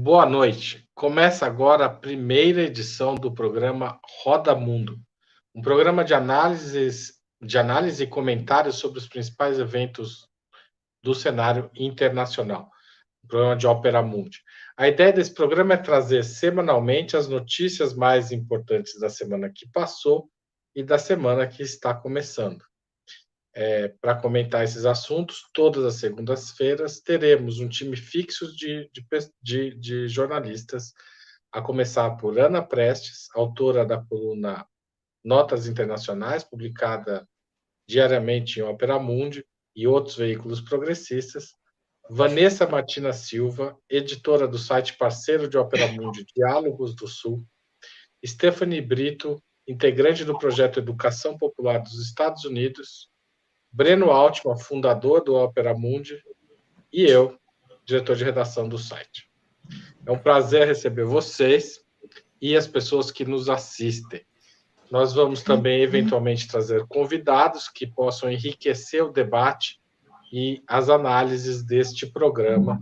Boa noite. Começa agora a primeira edição do programa Roda Mundo, um programa de análise e comentários sobre os principais eventos do cenário internacional, o programa de Opera Mundi. A ideia desse programa é trazer semanalmente as notícias mais importantes da semana que passou e da semana que está começando. Para comentar esses assuntos, todas as segundas-feiras teremos um time fixo de jornalistas, a começar por Ana Prestes, autora da coluna Notas Internacionais, publicada diariamente em Opera Mundi e outros veículos progressistas, Vanessa Martina Silva, editora do site parceiro de Opera Mundi, Diálogos do Sul, Stephanie Brito, integrante do projeto Educação Popular dos Estados Unidos, Breno Altman, fundador do Opera Mundi, e eu, diretor de redação do site. É um prazer receber vocês e as pessoas que nos assistem. Nós vamos também, eventualmente, trazer convidados que possam enriquecer o debate e as análises deste programa,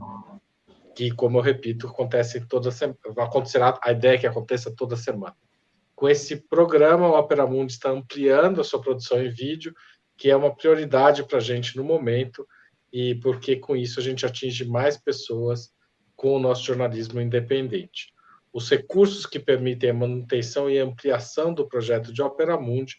que, como eu repito, acontece toda semana. Acontecerá, a ideia é que aconteça toda semana. Com esse programa, o Opera Mundi está ampliando a sua produção em vídeo, que é uma prioridade para a gente no momento, e porque com isso a gente atinge mais pessoas com o nosso jornalismo independente. Os recursos que permitem a manutenção e ampliação do projeto de Opera Mundi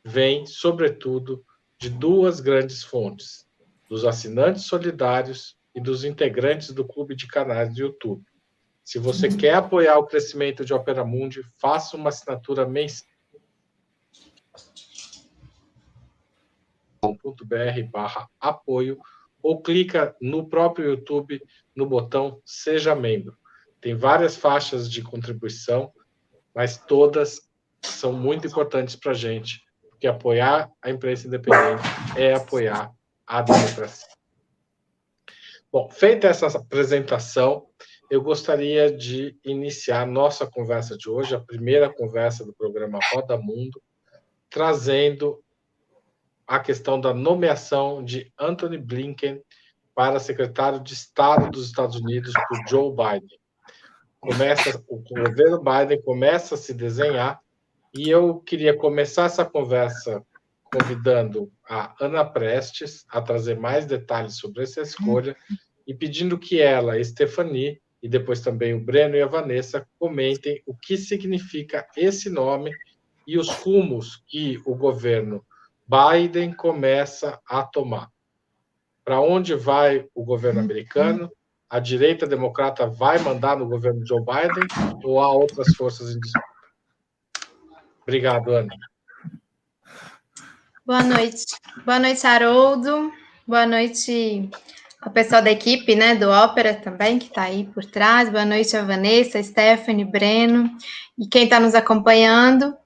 vêm, sobretudo, de duas grandes fontes: dos assinantes solidários e dos integrantes do clube de canais do YouTube. Se você quer apoiar o crescimento de Opera Mundi, faça uma assinatura mensal .br/apoio ou clica no próprio YouTube no botão Seja Membro. Tem várias faixas de contribuição, mas todas são muito importantes para a gente, porque apoiar a imprensa independente é apoiar a democracia. Bom, feita essa apresentação, eu gostaria de iniciar a nossa conversa de hoje, a primeira conversa do programa Roda Mundo, trazendo a questão da nomeação de Antony Blinken para secretário de Estado dos Estados Unidos por Joe Biden. O governo Biden começa a se desenhar e eu queria começar essa conversa convidando a Ana Prestes a trazer mais detalhes sobre essa escolha e pedindo que ela, a Stephanie, e depois também o Breno e a Vanessa comentem o que significa esse nome e os rumos que o governo Biden começa a tomar. Para onde vai o governo americano? A direita democrata vai mandar no governo Joe Biden ou há outras forças em disputa? Obrigado, Ana. Boa noite. Boa noite, Haroldo. Boa noite ao pessoal da equipe, né, do Ópera também, que está aí por trás. Boa noite a Vanessa, a Stephanie, Breno e quem está nos acompanhando.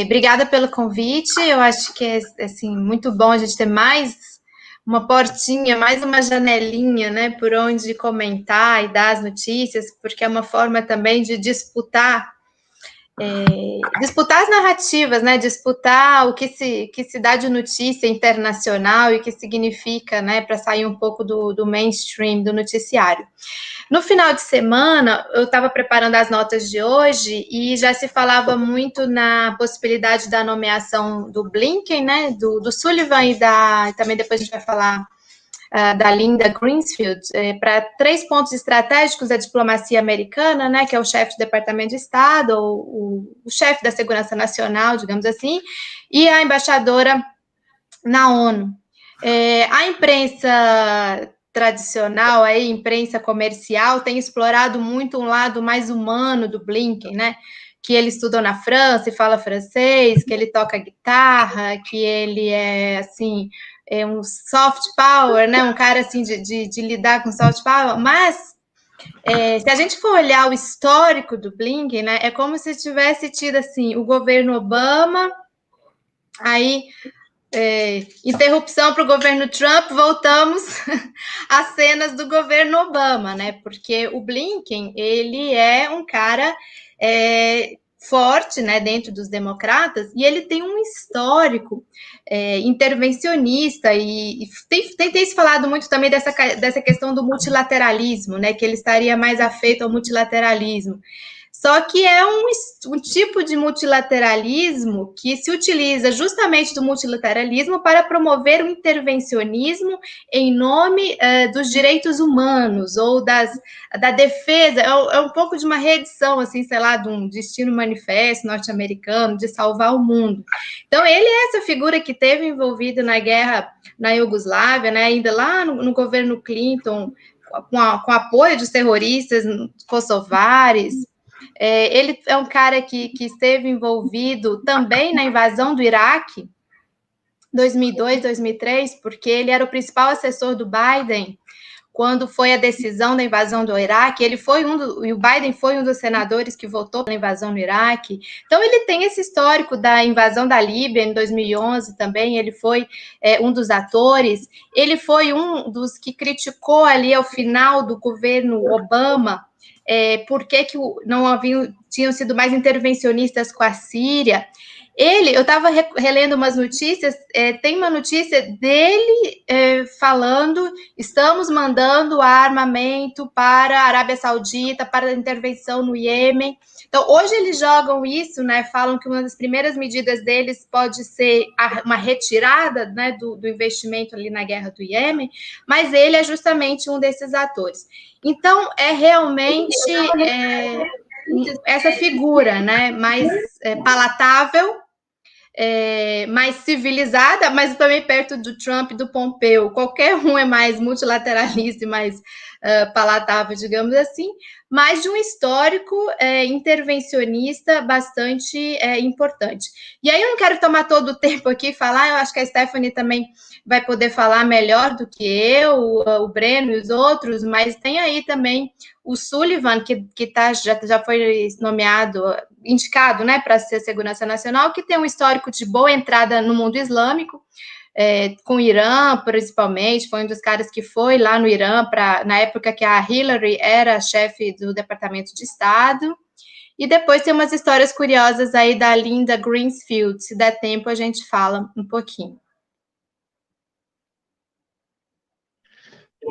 Obrigada pelo convite. Eu acho que é assim, muito bom a gente ter mais uma portinha, mais uma janelinha, né, por onde comentar e dar as notícias, porque é uma forma também de disputar as narrativas, né, disputar o que se dá de notícia internacional e o que significa, né, para sair um pouco do mainstream, do noticiário. No final de semana, eu estava preparando as notas de hoje e já se falava muito na possibilidade da nomeação do Blinken, né, do Sullivan e também depois a gente vai falar da Linda Greenfield, para 3 pontos estratégicos da diplomacia americana, né, que é o chefe do Departamento de Estado, o chefe da Segurança Nacional, digamos assim, e a embaixadora na ONU. A imprensa tradicional, a imprensa comercial, tem explorado muito um lado mais humano do Blinken, né, que ele estudou na França e fala francês, que ele toca guitarra, que ele é, assim, um soft power, né, um cara, assim, de lidar com soft power, mas se a gente for olhar o histórico do Blinken, né, é como se tivesse tido, assim, o governo Obama, aí interrupção para o governo Trump, voltamos às cenas do governo Obama, né? Porque o Blinken, ele é um cara forte, né, dentro dos democratas, e ele tem um histórico intervencionista, e tem se falado muito também dessa questão do multilateralismo, né, que ele estaria mais afeito ao multilateralismo. Só que é um tipo de multilateralismo que se utiliza justamente do multilateralismo para promover o intervencionismo em nome dos direitos humanos ou da defesa. É um pouco de uma reedição, assim, sei lá, de um destino manifesto norte-americano de salvar o mundo. Então, ele é essa figura que esteve envolvido na guerra na Iugoslávia, né, ainda lá no governo Clinton, com apoio dos terroristas kosovares. Ele é um cara que esteve envolvido também na invasão do Iraque, 2002, 2003, porque ele era o principal assessor do Biden quando foi a decisão da invasão do Iraque. E o Biden foi um dos senadores que votou pela invasão no Iraque. Então, ele tem esse histórico da invasão da Líbia em 2011 também. Ele foi um dos atores. Ele foi um dos que criticou ali ao final do governo Obama por que tinham sido mais intervencionistas com a Síria. Eu estava relendo umas notícias, tem uma notícia dele falando: estamos mandando armamento para a Arábia Saudita, para a intervenção no Iêmen. Então, hoje eles jogam isso, né? Falam que uma das primeiras medidas deles pode ser uma retirada, né, do investimento ali na guerra do Iêmen, mas ele é justamente um desses atores. Então, é realmente essa figura, né, mais palatável, mais civilizada, mas também perto do Trump e do Pompeu. Qualquer um é mais multilateralista e mais palatável, digamos assim, mas de um histórico intervencionista bastante importante. E aí eu não quero tomar todo o tempo aqui e falar, eu acho que a Stephanie também vai poder falar melhor do que eu, o Breno e os outros, mas tem aí também o Sullivan, que já foi indicado, né, para ser segurança nacional, que tem um histórico de boa entrada no mundo islâmico, com o Irã, principalmente. Foi um dos caras que foi lá no Irã, na época que a Hillary era chefe do Departamento de Estado. E depois tem umas histórias curiosas aí da Linda Greensfield. Se der tempo, a gente fala um pouquinho.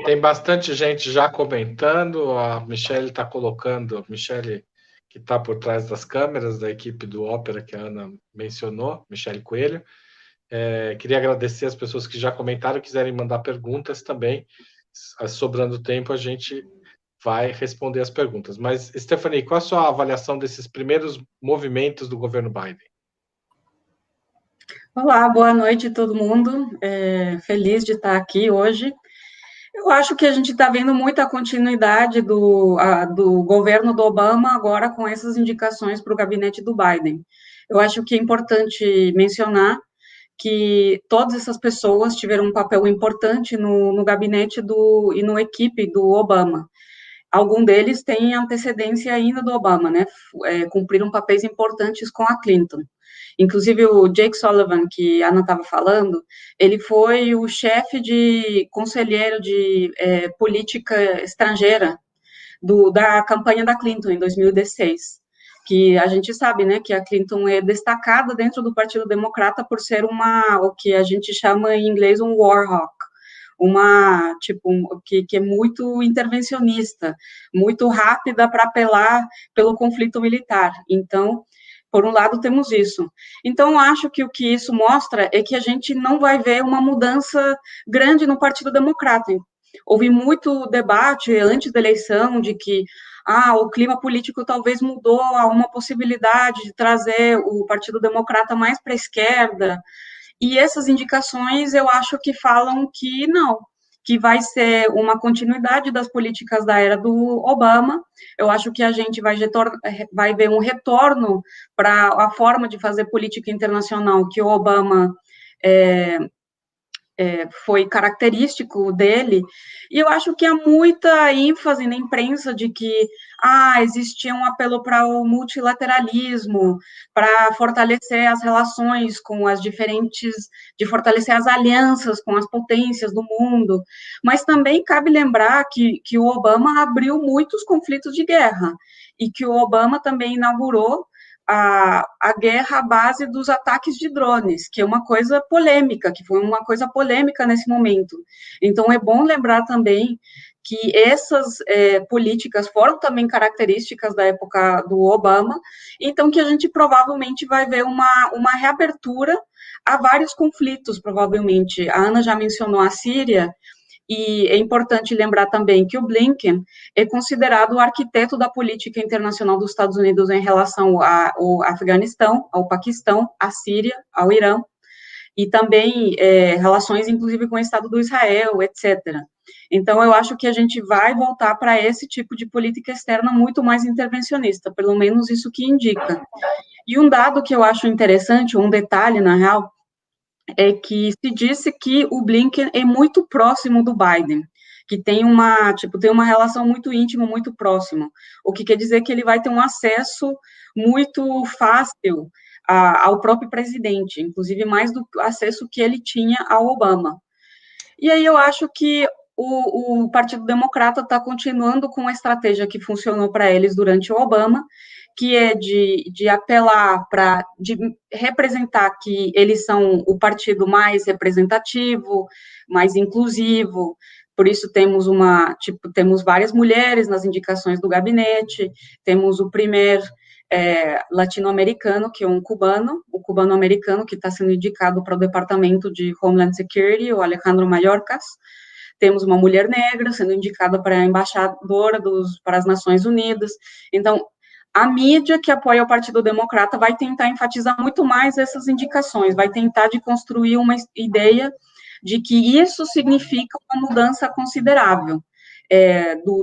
Tem bastante gente já comentando. A Michelle está colocando, Michelle, que está por trás das câmeras da equipe do Ópera, que a Ana mencionou, Michelle Coelho. Queria agradecer as pessoas que já comentaram, quiserem mandar perguntas também. Sobrando tempo, a gente vai responder as perguntas. Mas, Stephanie, qual a sua avaliação desses primeiros movimentos do governo Biden? Olá, boa noite todo mundo. Feliz de estar aqui hoje. Eu acho que a gente está vendo muita continuidade do governo do Obama agora com essas indicações para o gabinete do Biden. Eu acho que é importante mencionar que todas essas pessoas tiveram um papel importante no gabinete e na equipe do Obama. Algum deles tem antecedência ainda do Obama, né? Cumpriram papéis importantes com a Clinton. Inclusive, o Jake Sullivan, que a Ana estava falando, ele foi o chefe de conselheiro de política estrangeira da campanha da Clinton, em 2016. Que a gente sabe, né, que a Clinton é destacada dentro do Partido Democrata por ser o que a gente chama em inglês um war hawk, que é muito intervencionista, muito rápida para apelar pelo conflito militar. Então, por um lado, temos isso. Então, acho que o que isso mostra é que a gente não vai ver uma mudança grande no Partido Democrata. Houve muito debate antes da eleição de que o clima político talvez mudou a uma possibilidade de trazer o Partido Democrata mais para a esquerda. E essas indicações, eu acho que falam que não, que vai ser uma continuidade das políticas da era do Obama. Eu acho que a gente vai ver um retorno para a forma de fazer política internacional que o Obama foi característico dele, e eu acho que há muita ênfase na imprensa de que existia um apelo para o multilateralismo, para fortalecer as relações com as de fortalecer as alianças com as potências do mundo, mas também cabe lembrar que o Obama abriu muitos conflitos de guerra, e que o Obama também inaugurou a guerra à base dos ataques de drones, que é uma coisa polêmica, que foi uma coisa polêmica nesse momento. Então, é bom lembrar também que essas políticas foram também características da época do Obama, então que a gente provavelmente vai ver uma reabertura a vários conflitos, provavelmente. A Ana já mencionou a Síria, e é importante lembrar também que o Blinken é considerado o arquiteto da política internacional dos Estados Unidos em relação ao Afeganistão, ao Paquistão, à Síria, ao Irã, e também relações, inclusive, com o Estado do Israel, etc. Então, eu acho que a gente vai voltar para esse tipo de política externa muito mais intervencionista, pelo menos isso que indica. E um dado que eu acho interessante, um detalhe, na real, é que se disse que o Blinken é muito próximo do Biden, que tem uma relação muito íntima, muito próxima, o que quer dizer que ele vai ter um acesso muito fácil ao próprio presidente, inclusive mais do acesso que ele tinha ao Obama. E aí eu acho que o Partido Democrata está continuando com a estratégia que funcionou para eles durante o Obama, que é de apelar de representar que eles são o partido mais representativo, mais inclusivo. Por isso temos temos várias mulheres nas indicações do gabinete, temos o primeiro latino-americano, que é um cubano, o cubano-americano que está sendo indicado para o Departamento de Homeland Security, o Alejandro Mayorkas. Temos uma mulher negra sendo indicada para a embaixadora para as Nações Unidas. Então, a mídia que apoia o Partido Democrata vai tentar enfatizar muito mais essas indicações, vai tentar de construir uma ideia de que isso significa uma mudança considerável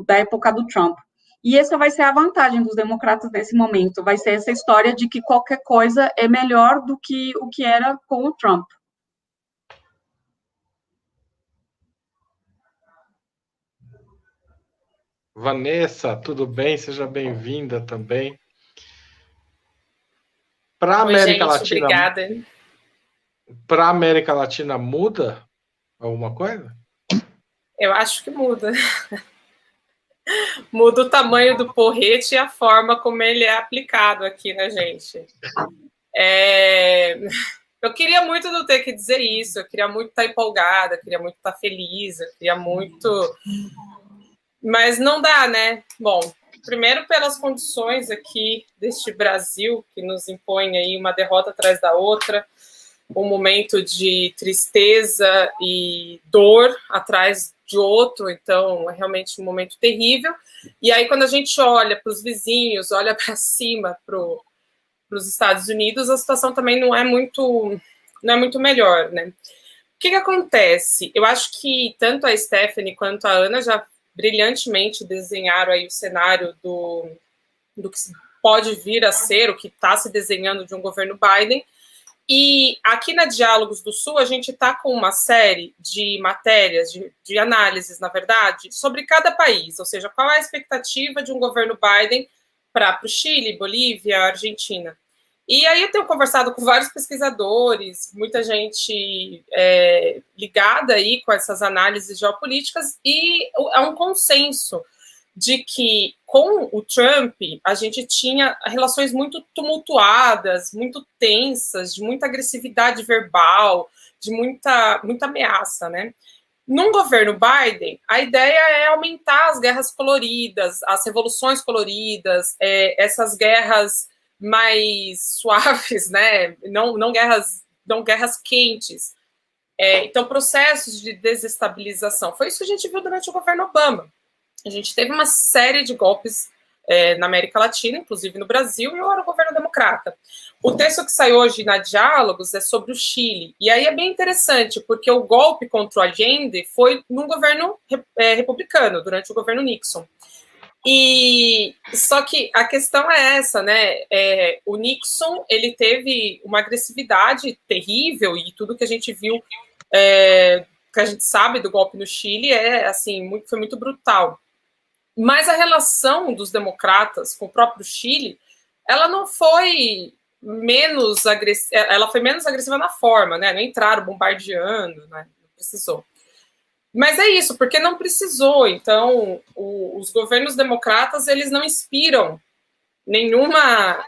da época do Trump. E essa vai ser a vantagem dos democratas nesse momento, vai ser essa história de que qualquer coisa é melhor do que o que era com o Trump. Vanessa, tudo bem? Seja bem-vinda também. Para a América Latina, obrigada. Para a América Latina muda alguma coisa? Eu acho que muda. Muda o tamanho do porrete e a forma como ele é aplicado aqui na gente. Eu queria muito não ter que dizer isso, eu queria muito estar empolgada, eu queria muito estar feliz, eu queria muito... Mas não dá, né? Bom, primeiro pelas condições aqui deste Brasil, que nos impõe aí uma derrota atrás da outra, um momento de tristeza e dor atrás de outro, então é realmente um momento terrível. E aí quando a gente olha para os vizinhos, olha para cima, para os Estados Unidos, a situação também não é muito melhor, né? O que acontece? Eu acho que tanto a Stephanie quanto a Ana já brilhantemente desenharam aí o cenário do que pode vir a ser, o que está se desenhando de um governo Biden. E aqui na Diálogos do Sul, a gente está com uma série de matérias, de análises, na verdade, sobre cada país, ou seja, qual é a expectativa de um governo Biden para o Chile, Bolívia, Argentina. E aí eu tenho conversado com vários pesquisadores, muita gente ligada aí com essas análises geopolíticas, e é um consenso de que com o Trump a gente tinha relações muito tumultuadas, muito tensas, de muita agressividade verbal, de muita ameaça, né? Num governo Biden, a ideia é aumentar as guerras coloridas, as revoluções coloridas, essas guerras mais suaves, né? Não guerras quentes. Então, processos de desestabilização. Foi isso que a gente viu durante o governo Obama. A gente teve uma série de golpes na América Latina, inclusive no Brasil, e eu era o governo democrata. O texto que saiu hoje na Diálogos é sobre o Chile. E aí é bem interessante, porque o golpe contra o Allende foi num governo republicano, durante o governo Nixon. E só que a questão é essa, né? O Nixon, ele teve uma agressividade terrível, e tudo que a gente viu, que a gente sabe do golpe no Chile, foi muito brutal. Mas a relação dos democratas com o próprio Chile, ela não foi menos agressiva, ela foi menos agressiva na forma, né? Não entraram bombardeando, né? Não precisou. Mas é isso, porque não precisou. Então, os governos democratas, eles não inspiram nenhuma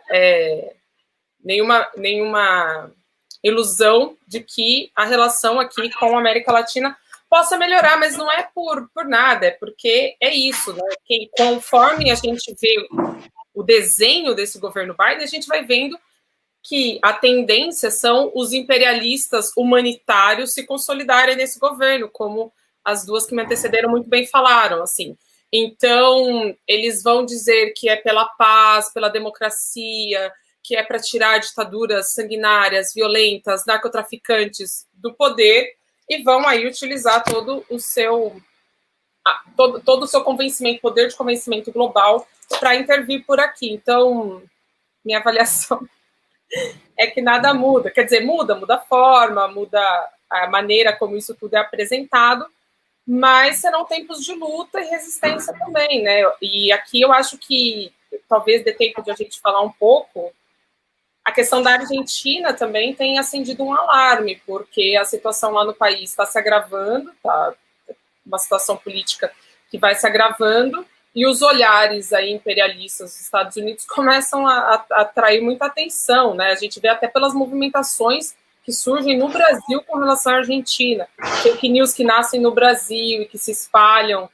nenhuma ilusão de que a relação aqui com a América Latina possa melhorar, mas não é por nada, é porque é isso, né? Que conforme a gente vê o desenho desse governo Biden, a gente vai vendo que a tendência são os imperialistas humanitários se consolidarem nesse governo, como as duas que me antecederam muito bem falaram, assim. Então, eles vão dizer que é pela paz, pela democracia, que é para tirar ditaduras sanguinárias, violentas, narcotraficantes do poder, e vão aí utilizar todo o seu convencimento, poder de convencimento global para intervir por aqui. Então, minha avaliação é que nada muda. Quer dizer, muda a forma, muda a maneira como isso tudo é apresentado, mas serão tempos de luta e resistência também, né? E aqui eu acho que talvez dê tempo de a gente falar um pouco. A questão da Argentina também tem acendido um alarme, porque a situação lá no país está se agravando, tá? Uma situação política que vai se agravando, e os olhares aí imperialistas dos Estados Unidos começam a atrair muita atenção, né? A gente vê até pelas movimentações que surgem no Brasil com relação à Argentina, fake news que nascem no Brasil e que se espalham,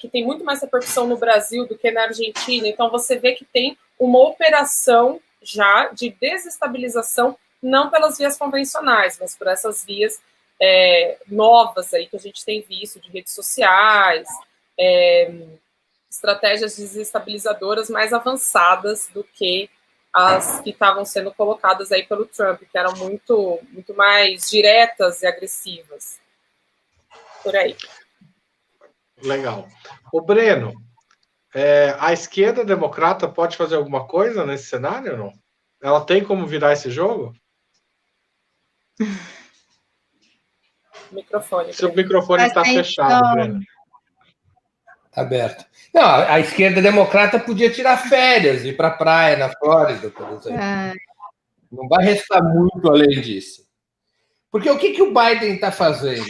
que tem muito mais repercussão no Brasil do que na Argentina. Então você vê que tem uma operação já de desestabilização, não pelas vias convencionais, mas por essas vias novas aí que a gente tem visto, de redes sociais, estratégias desestabilizadoras mais avançadas do que as que estavam sendo colocadas aí pelo Trump, que eram muito, muito mais diretas e agressivas. Por aí. Legal. O Breno, a esquerda democrata pode fazer alguma coisa nesse cenário ou não? Ela tem como virar esse jogo? Microfone. Seu microfone está fechado, Breno. Está aberto. Não, a esquerda democrata podia tirar férias, ir para a praia na Flórida, por exemplo. Não vai restar muito além disso. Porque o que o Biden está fazendo?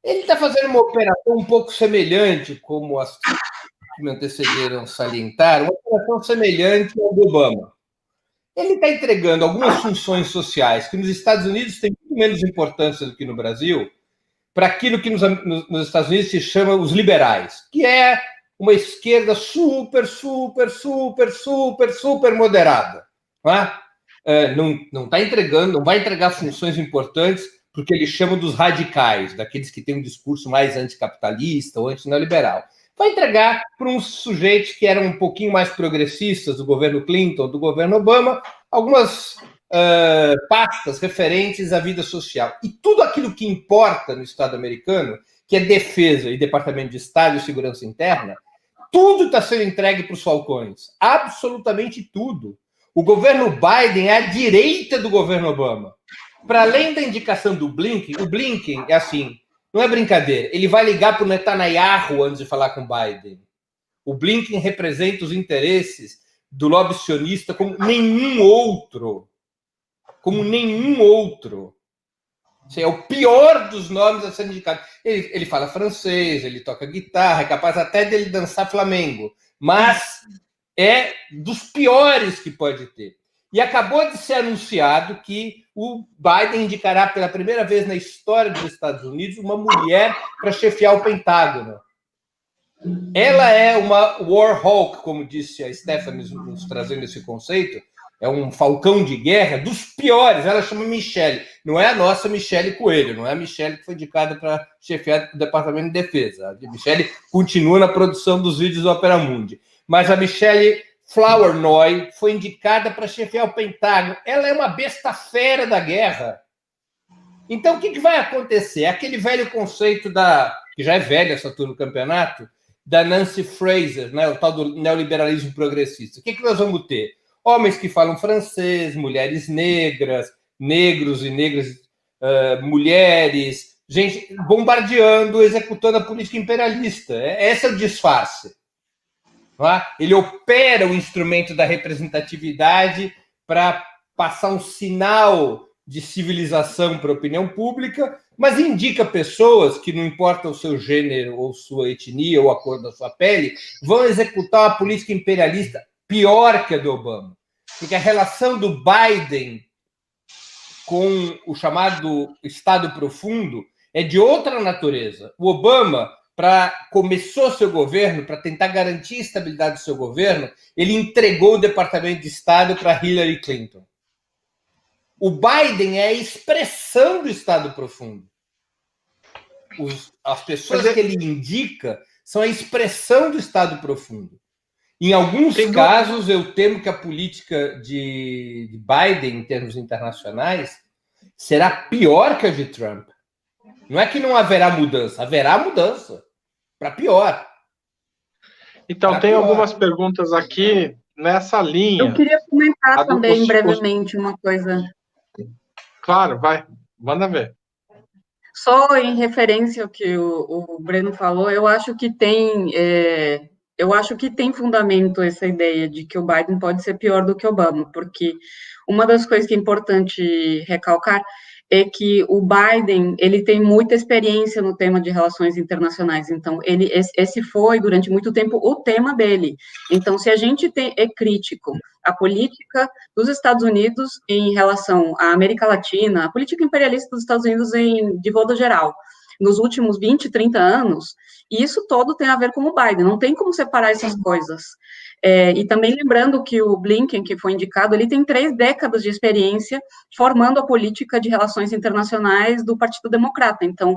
Ele está fazendo uma operação um pouco semelhante, como as que me antecederam salientaram, uma operação semelhante ao do Obama. Ele está entregando algumas funções sociais que nos Estados Unidos têm muito menos importância do que no Brasil, para aquilo que nos Estados Unidos se chama os liberais, que é uma esquerda super moderada. Não está entregando, não vai entregar funções importantes porque eles chamam dos radicais, daqueles que têm um discurso mais anticapitalista ou antineoliberal. Vai entregar para uns sujeitos que eram um pouquinho mais progressistas do governo Clinton, do governo Obama, algumas pastas referentes à vida social. E tudo aquilo que importa no Estado americano, que é defesa e Departamento de Estado e Segurança Interna, tudo está sendo entregue para os falcões. Absolutamente tudo. O governo Biden é a direita do governo Obama. Para além da indicação do Blinken, o Blinken é assim, não é brincadeira, ele vai ligar para o Netanyahu antes de falar com o Biden. O Blinken representa os interesses do lobby sionista como nenhum outro. Como nenhum outro. É o pior dos nomes a ser indicado. Ele fala francês, ele toca guitarra, é capaz até dele dançar flamengo, mas é dos piores que pode ter. E acabou de ser anunciado que o Biden indicará pela primeira vez na história dos Estados Unidos uma mulher para chefiar o Pentágono. Ela é uma war hawk, como disse a Stephanie nos trazendo esse conceito, é um falcão de guerra dos piores. Ela chama Michelle. Não é a nossa Michelle Coelho, não é a Michelle que foi indicada para chefiar o Departamento de Defesa. A Michelle continua na produção dos vídeos do Opera Mundi. Mas a Michelle Flournoy foi indicada para chefiar o Pentágono. Ela é uma besta fera da guerra. Então, o que vai acontecer? Aquele velho conceito que já é velho essa turma do campeonato, da Nancy Fraser, né, o tal do neoliberalismo progressista. O que nós vamos ter? Homens que falam francês, mulheres negras, negros e negras, mulheres, gente bombardeando, executando a política imperialista. Esse é o disfarce. Ele opera o instrumento da representatividade para passar um sinal de civilização para a opinião pública, mas indica pessoas que, não importa o seu gênero ou sua etnia ou a cor da sua pele, vão executar uma política imperialista pior que a do Obama. Porque a relação do Biden com o chamado Estado profundo é de outra natureza. O Obama, começou seu governo, para tentar garantir a estabilidade do seu governo, ele entregou o Departamento de Estado para Hillary Clinton. O Biden é a expressão do Estado profundo. As pessoas que ele indica são a expressão do Estado profundo. Em alguns casos, eu temo que a política de Biden, em termos internacionais, será pior que a de Trump. Não é que não haverá mudança para pior. Então, tem algumas perguntas aqui nessa linha. Eu queria comentar também brevemente uma coisa. Claro, vai, manda ver. Só em referência ao que o Breno falou, eu acho que tem fundamento essa ideia de que o Biden pode ser pior do que Obama, porque uma das coisas que é importante recalcar é que o Biden, ele tem muita experiência no tema de relações internacionais, então esse foi, durante muito tempo, o tema dele. Então, se a gente é crítico à política dos Estados Unidos em relação à América Latina, a política imperialista dos Estados Unidos de modo geral, nos últimos 20, 30 anos, isso todo tem a ver com o Biden, não tem como separar essas coisas. E também lembrando que o Blinken, que foi indicado, ele tem 3 décadas de experiência formando a política de relações internacionais do Partido Democrata. Então,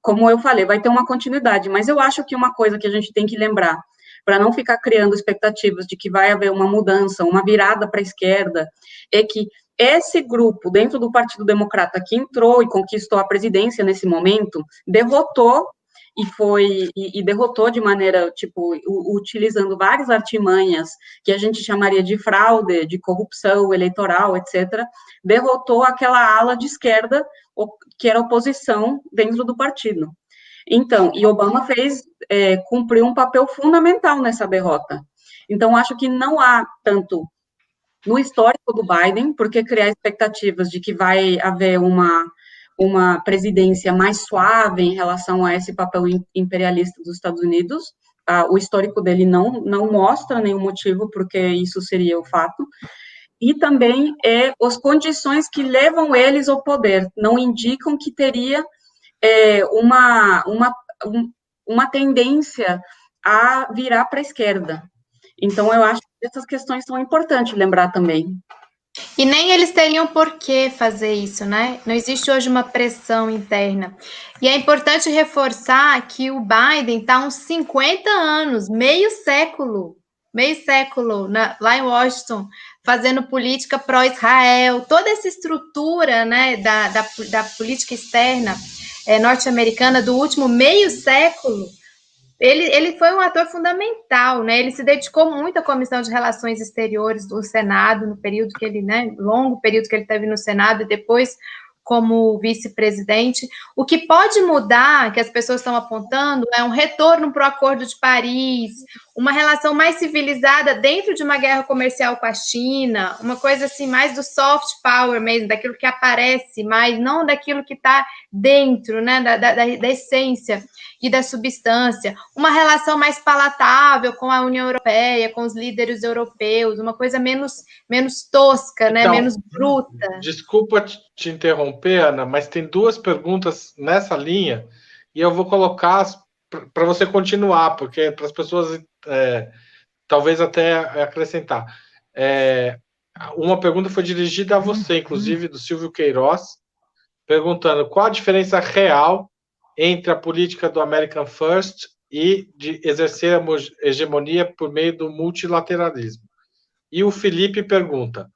como eu falei, vai ter uma continuidade, mas eu acho que uma coisa que a gente tem que lembrar, para não ficar criando expectativas de que vai haver uma mudança, uma virada para a esquerda, é que esse grupo, dentro do Partido Democrata, que entrou e conquistou a presidência nesse momento, derrotou derrotou de maneira, utilizando várias artimanhas que a gente chamaria de fraude, de corrupção eleitoral, etc., derrotou aquela ala de esquerda, que era oposição dentro do partido. Então, e Obama cumpriu um papel fundamental nessa derrota. Então, acho que não há tanto no histórico do Biden, porque criar expectativas de que vai haver uma presidência mais suave em relação a esse papel imperialista dos Estados Unidos. O histórico dele não mostra nenhum motivo porque isso seria o fato. E também as condições que levam eles ao poder não indicam que teria uma tendência a virar para a esquerda. Então, eu acho que essas questões são importantes lembrar também. E nem eles teriam por que fazer isso, né? Não existe hoje uma pressão interna. E é importante reforçar que o Biden está há uns 50 anos, meio século lá em Washington, fazendo política pró-Israel, toda essa estrutura, né, da política externa norte-americana do último meio século. Ele foi um ator fundamental, né? Ele se dedicou muito à Comissão de Relações Exteriores do Senado, no período que ele, né, longo período que ele teve no Senado, e depois como vice-presidente. O que pode mudar, que as pessoas estão apontando, é um retorno para o Acordo de Paris, uma relação mais civilizada dentro de uma guerra comercial com a China, uma coisa assim, mais do soft power mesmo, daquilo que aparece, mas não daquilo que está dentro, né, da essência e da substância, uma relação mais palatável com a União Europeia, com os líderes europeus, uma coisa menos tosca, né, menos bruta. Desculpa te interromper, Ana, mas tem 2 perguntas nessa linha e eu vou colocar para você continuar, porque para as pessoas talvez até acrescentar. Uma pergunta foi dirigida a você, inclusive, do Silvio Queiroz, perguntando qual a diferença real entre a política do American First e de exercer a hegemonia por meio do multilateralismo. E o Felipe pergunta,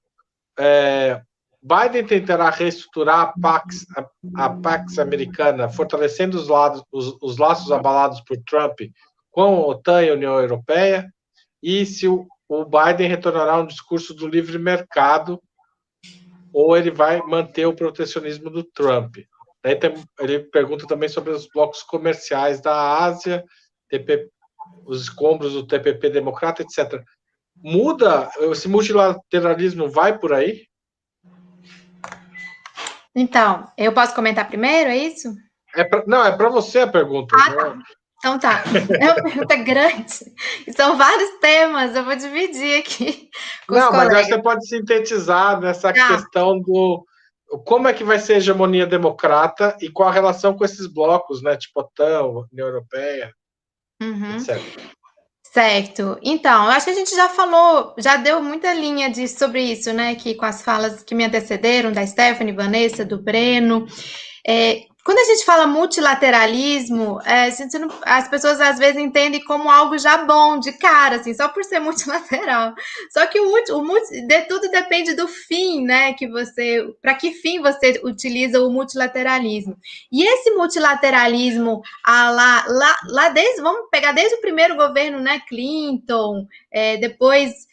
Biden tentará reestruturar a Pax americana, fortalecendo os laços abalados por Trump com a OTAN e a União Europeia, e se o Biden retornará a um discurso do livre mercado ou ele vai manter o protecionismo do Trump. Daí ele pergunta também sobre os blocos comerciais da Ásia, os escombros do TPP democrata, etc. Muda? Esse multilateralismo vai por aí? Então, eu posso comentar primeiro, é isso? Não, é para você a pergunta. Tá. Então tá, é uma pergunta grande, são vários temas, eu vou dividir aqui com os colegas. Mas acho que você pode sintetizar nessa questão do como é que vai ser a hegemonia democrata e qual a relação com esses blocos, né, tipo OTAN, União Europeia, etc. Certo. Então, eu acho que a gente já falou, já deu muita linha sobre isso, né, aqui com as falas que me antecederam, da Stephanie, Vanessa, do Breno. Quando a gente fala multilateralismo, as pessoas às vezes entendem como algo já bom, de cara, assim, só por ser multilateral. Só que tudo depende do fim, né? Para que fim você utiliza o multilateralismo. E esse multilateralismo, vamos pegar desde o primeiro governo, né? Clinton, depois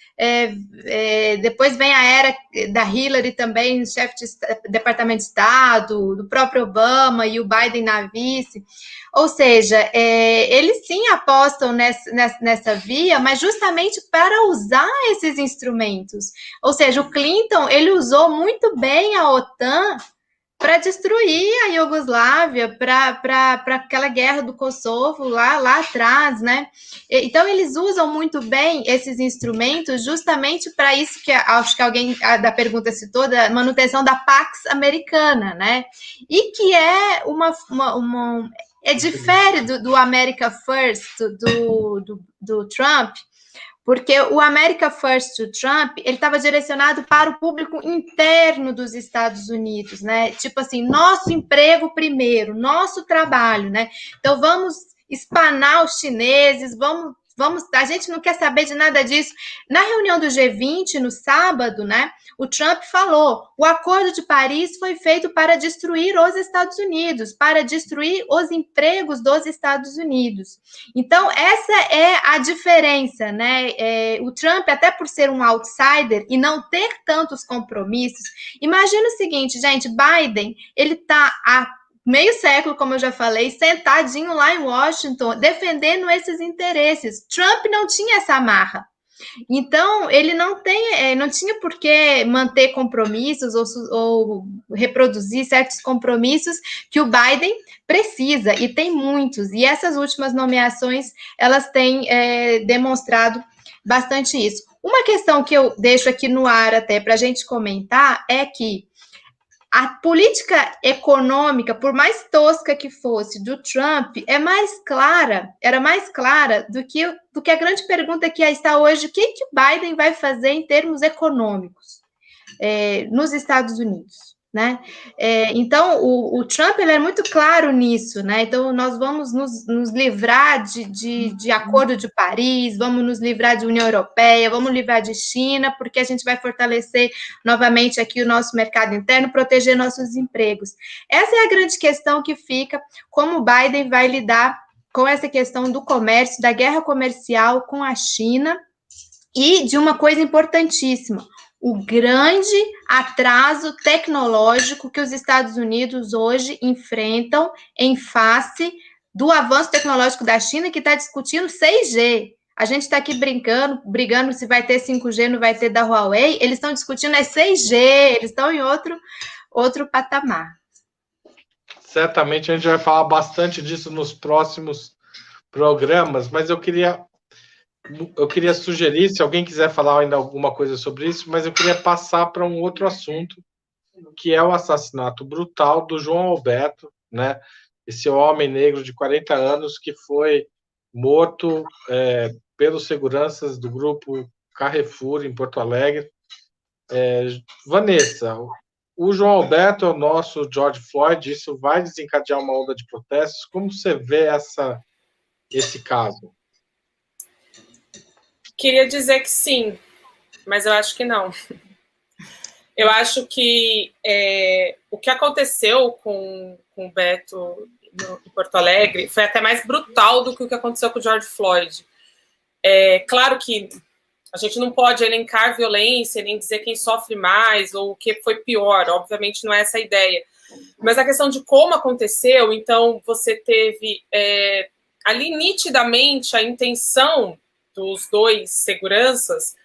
vem a era da Hillary também, chefe de Departamento de Estado, do próprio Obama e o Biden na vice. Ou seja, eles sim apostam nessa via, mas justamente para usar esses instrumentos. Ou seja, o Clinton, ele usou muito bem a OTAN para destruir a Iugoslávia, para aquela guerra do Kosovo lá atrás, né? Então, eles usam muito bem esses instrumentos justamente para isso que acho que alguém da pergunta citou, da manutenção da Pax Americana, né? E que é difere do America First, do Trump, porque o America First do Trump, ele estava direcionado para o público interno dos Estados Unidos, né? Tipo assim, nosso emprego primeiro, nosso trabalho, né? Então, vamos espanar os chineses, a gente não quer saber de nada disso. Na reunião do G20, no sábado, né, o Trump falou, o Acordo de Paris foi feito para destruir os Estados Unidos, para destruir os empregos dos Estados Unidos. Então, essa é a diferença, né? O Trump, até por ser um outsider e não ter tantos compromissos, imagina o seguinte, gente, Biden, ele está há meio século, como eu já falei, sentadinho lá em Washington, defendendo esses interesses. Trump não tinha essa amarra. Então, ele não tinha por que manter compromissos ou reproduzir certos compromissos que o Biden precisa, e tem muitos. E essas últimas nomeações, elas têm demonstrado bastante isso. Uma questão que eu deixo aqui no ar até para a gente comentar é que a política econômica, por mais tosca que fosse, do Trump, era mais clara do que a grande pergunta que está hoje, o que o Biden vai fazer em termos econômicos nos Estados Unidos, né? Então, o Trump, ele é muito claro nisso, né? Então, nós vamos nos livrar de Acordo de Paris, vamos nos livrar de União Europeia, vamos livrar de China, porque a gente vai fortalecer novamente aqui o nosso mercado interno, proteger nossos empregos. Essa é a grande questão que fica, como o Biden vai lidar com essa questão do comércio, da guerra comercial com a China, e de uma coisa importantíssima, o grande atraso tecnológico que os Estados Unidos hoje enfrentam em face do avanço tecnológico da China, que está discutindo 6G. A gente está aqui brigando se vai ter 5G, não vai ter da Huawei. Eles estão discutindo 6G, eles estão em outro patamar. Certamente a gente vai falar bastante disso nos próximos programas, mas eu queria sugerir, se alguém quiser falar ainda alguma coisa sobre isso, mas eu queria passar para um outro assunto, que é o assassinato brutal do João Alberto, né? Esse homem negro de 40 anos que foi morto pelos seguranças do grupo Carrefour, em Porto Alegre. Vanessa, o João Alberto é o nosso George Floyd, isso vai desencadear uma onda de protestos? Como você vê esse caso? Queria dizer que sim, mas eu acho que não. Eu acho que o que aconteceu com o Beto em Porto Alegre foi até mais brutal do que o que aconteceu com o George Floyd. Claro que a gente não pode elencar violência, nem dizer quem sofre mais ou o que foi pior, obviamente não é essa a ideia. Mas a questão de como aconteceu, então você teve ali nitidamente a intenção dos dois seguranças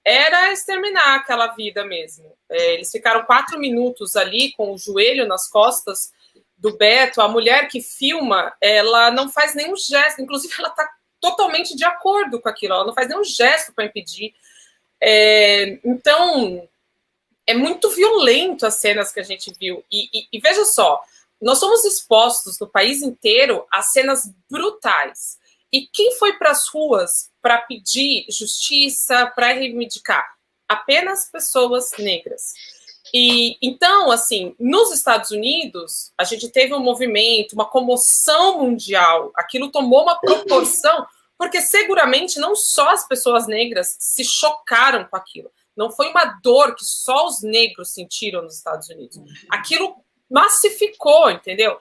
era exterminar aquela vida mesmo. Eles ficaram 4 minutos ali com o joelho nas costas do Beto, a mulher que filma, ela não faz nenhum gesto, inclusive ela está totalmente de acordo com aquilo, ela não faz nenhum gesto para impedir. Então, é muito violento as cenas que a gente viu. E veja só, nós somos expostos no país inteiro a cenas brutais. E quem foi para as ruas para pedir justiça, para reivindicar? Apenas pessoas negras. E então, assim, nos Estados Unidos, a gente teve um movimento, uma comoção mundial. Aquilo tomou uma proporção, porque seguramente não só as pessoas negras se chocaram com aquilo. Não foi uma dor que só os negros sentiram nos Estados Unidos. Aquilo massificou, entendeu?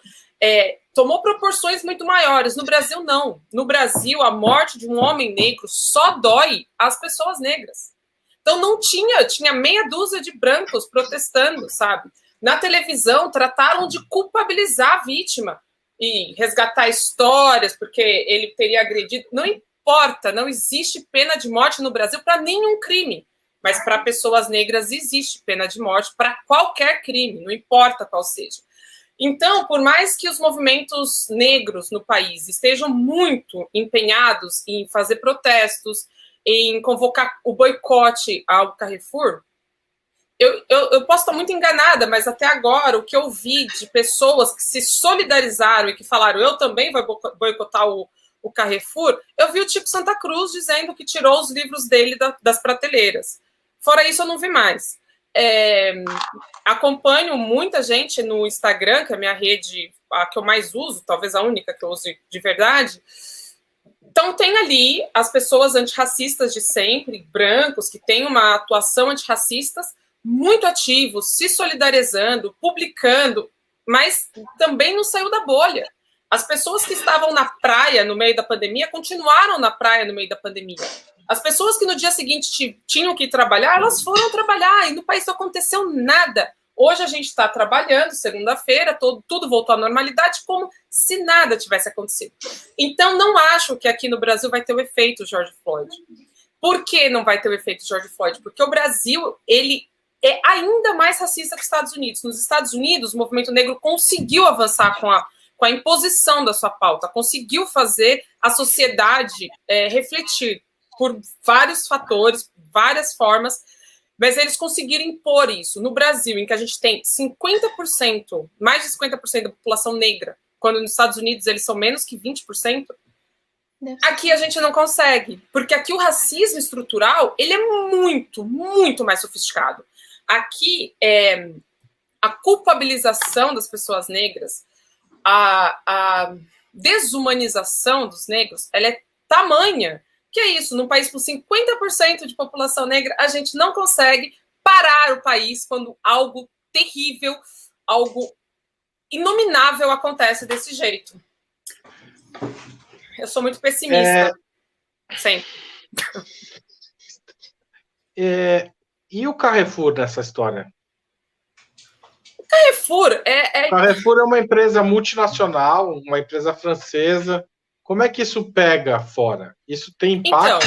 Tomou proporções muito maiores. No Brasil, não. No Brasil, a morte de um homem negro só dói as pessoas negras. Então, não tinha meia dúzia de brancos protestando, sabe? Na televisão, trataram de culpabilizar a vítima e resgatar histórias, porque ele teria agredido. Não importa, não existe pena de morte no Brasil para nenhum crime. Mas para pessoas negras existe pena de morte para qualquer crime, não importa qual seja. Então, por mais que os movimentos negros no país estejam muito empenhados em fazer protestos, em convocar o boicote ao Carrefour, eu posso estar muito enganada, mas até agora o que eu vi de pessoas que se solidarizaram e que falaram eu também vou boicotar o Carrefour, eu vi o Chico Santa Cruz dizendo que tirou os livros dele das prateleiras. Fora isso, eu não vi mais. Acompanho muita gente no Instagram, que é a minha rede, a que eu mais uso, talvez a única que eu use de verdade. Então, tem ali as pessoas antirracistas de sempre, brancos, que têm uma atuação antirracista, muito ativos, se solidarizando, publicando, mas também não saiu da bolha. As pessoas que estavam na praia no meio da pandemia continuaram na praia no meio da pandemia. As pessoas que no dia seguinte tinham que ir trabalhar, elas foram trabalhar e no país não aconteceu nada. Hoje a gente está trabalhando, segunda-feira, tudo voltou à normalidade, como se nada tivesse acontecido. Então, não acho que aqui no Brasil vai ter o efeito George Floyd. Por que não vai ter o efeito George Floyd? Porque o Brasil, ele é ainda mais racista que os Estados Unidos. Nos Estados Unidos, o movimento negro conseguiu avançar com a imposição da sua pauta, conseguiu fazer a sociedade refletir por vários fatores, várias formas, mas eles conseguiram impor isso. No Brasil, em que a gente tem 50%, mais de 50% da população negra, quando nos Estados Unidos eles são menos que 20%, aqui a gente não consegue, porque aqui o racismo estrutural, ele é muito, muito mais sofisticado. Aqui, a culpabilização das pessoas negras, a desumanização dos negros, ela é tamanha. Que é isso, num país com 50% de população negra, a gente não consegue parar o país quando algo terrível, algo inominável acontece desse jeito. Eu sou muito pessimista. Sempre. E o Carrefour nessa história? O Carrefour O Carrefour é uma empresa multinacional, uma empresa francesa. Como é que isso pega fora? Isso tem impacto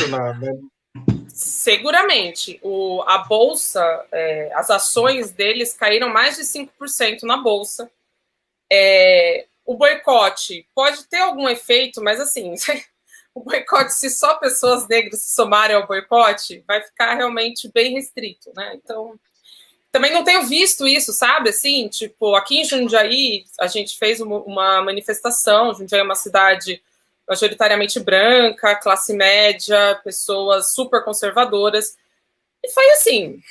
Seguramente. A Bolsa, as ações deles caíram mais de 5% na Bolsa. O boicote pode ter algum efeito, mas assim, o boicote, se só pessoas negras se somarem ao boicote, vai ficar realmente bem restrito, né? Então, também não tenho visto isso, sabe? Assim, tipo, aqui em Jundiaí, a gente fez uma manifestação. Jundiaí é uma cidade majoritariamente branca, classe média, pessoas super conservadoras. E foi assim,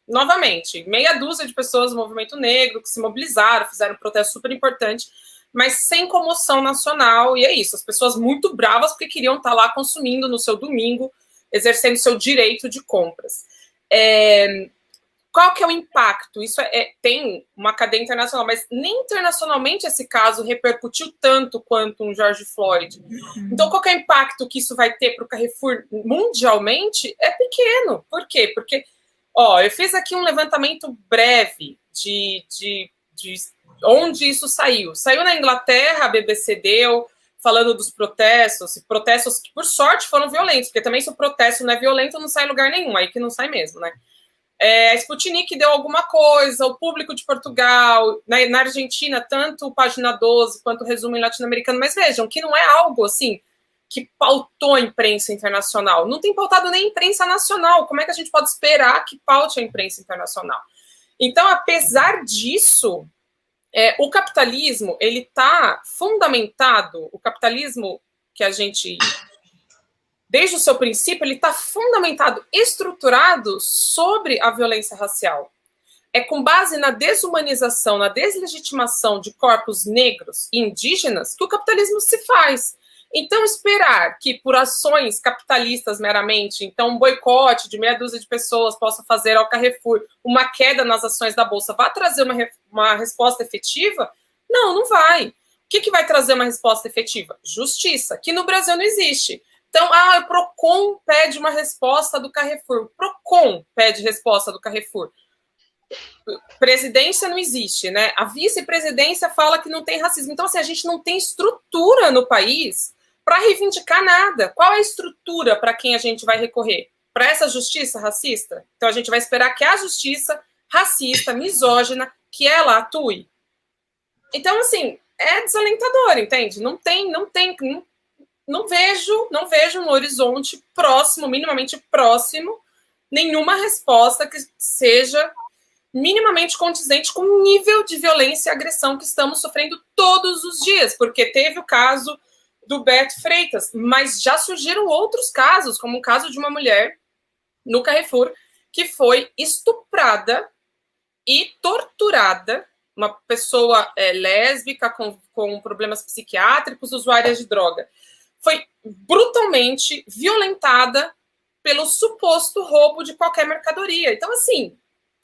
novamente, meia dúzia de pessoas do movimento negro que se mobilizaram, fizeram um protesto super importante, mas sem comoção nacional. E é isso, as pessoas muito bravas porque queriam estar lá consumindo no seu domingo, exercendo seu direito de compras. Qual que é o impacto? Isso tem uma cadeia internacional, mas nem internacionalmente esse caso repercutiu tanto quanto um George Floyd. Então, qual que é o impacto que isso vai ter para o Carrefour mundialmente? É pequeno. Por quê? Porque, eu fiz aqui um levantamento breve de onde isso saiu. Saiu na Inglaterra, a BBC deu, falando dos protestos que, por sorte, foram violentos, porque também se o protesto não é violento, não sai em lugar nenhum, aí que não sai mesmo, né? A Sputnik deu alguma coisa, o Público de Portugal, na Argentina, tanto o Página 12 quanto o Resumo em Latino-Americano, mas vejam que não é algo assim que pautou a imprensa internacional. Não tem pautado nem a imprensa nacional. Como é que a gente pode esperar que paute a imprensa internacional? Então, apesar disso, o capitalismo, ele está fundamentado, o capitalismo que a gente... Desde o seu princípio, ele está fundamentado, estruturado sobre a violência racial. É com base na desumanização, na deslegitimação de corpos negros e indígenas que o capitalismo se faz. Então, esperar que por ações capitalistas meramente, então um boicote de meia dúzia de pessoas possa fazer ao Carrefour uma queda nas ações da Bolsa, vai trazer uma resposta efetiva? Não, não vai. O que vai trazer uma resposta efetiva? Justiça, que no Brasil não existe. Então, o PROCON pede uma resposta do Carrefour. O PROCON pede resposta do Carrefour. Presidência não existe, né? A vice-presidência fala que não tem racismo. Então, assim, a gente não tem estrutura no país para reivindicar nada. Qual é a estrutura para quem a gente vai recorrer? Para essa justiça racista? Então, a gente vai esperar que a justiça racista, misógina, que ela atue. Então, assim, é desalentador, entende? Não vejo no horizonte próximo, minimamente próximo, nenhuma resposta que seja minimamente condizente com o nível de violência e agressão que estamos sofrendo todos os dias, porque teve o caso do Beto Freitas, mas já surgiram outros casos, como o caso de uma mulher no Carrefour que foi estuprada e torturada, uma pessoa lésbica com problemas psiquiátricos, usuária de droga. Foi brutalmente violentada pelo suposto roubo de qualquer mercadoria. Então, assim,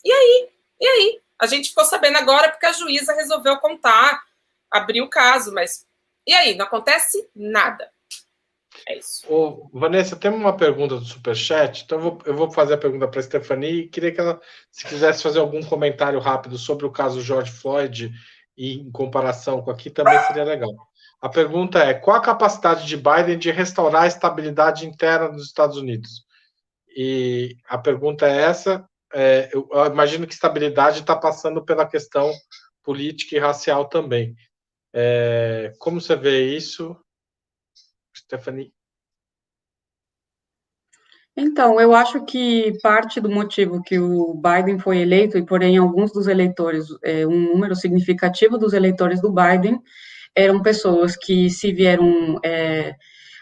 e aí? A gente ficou sabendo agora porque a juíza resolveu contar, abriu o caso, mas e aí? Não acontece nada. É isso. Vanessa, temos uma pergunta do Superchat, então eu vou fazer a pergunta para a Stephanie e queria que ela, se quisesse fazer algum comentário rápido sobre o caso George Floyd e em comparação com aqui, também seria legal. A pergunta é: qual a capacidade de Biden de restaurar a estabilidade interna dos Estados Unidos? E a pergunta é essa. Eu imagino que estabilidade está passando pela questão política e racial também. Como você vê isso, Stephanie? Então, eu acho que parte do motivo que o Biden foi eleito, e porém alguns dos eleitores, um número significativo dos eleitores do Biden, eram pessoas que se vieram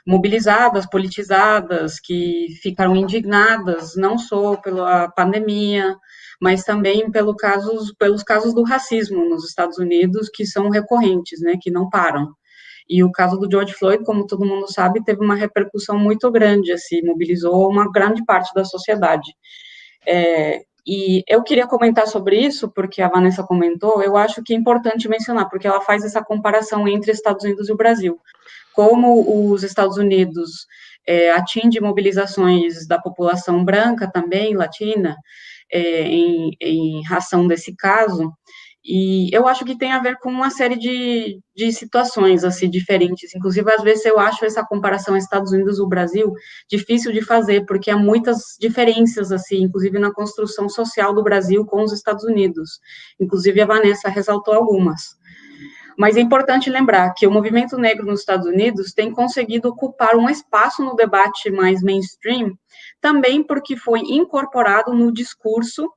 mobilizadas, politizadas, que ficaram indignadas, não só pela pandemia, mas também pelos casos do racismo nos Estados Unidos, que são recorrentes, né, que não param. E o caso do George Floyd, como todo mundo sabe, teve uma repercussão muito grande, assim, mobilizou uma grande parte da sociedade. E eu queria comentar sobre isso, porque a Vanessa comentou, eu acho que é importante mencionar, porque ela faz essa comparação entre Estados Unidos e o Brasil. Como os Estados Unidos atinge mobilizações da população branca também, latina, em razão desse caso, e eu acho que tem a ver com uma série de situações, assim, diferentes. Inclusive, às vezes, eu acho essa comparação Estados Unidos e o Brasil difícil de fazer, porque há muitas diferenças, assim, inclusive na construção social do Brasil com os Estados Unidos. Inclusive, a Vanessa ressaltou algumas. Mas é importante lembrar que o movimento negro nos Estados Unidos tem conseguido ocupar um espaço no debate mais mainstream, também porque foi incorporado no discurso,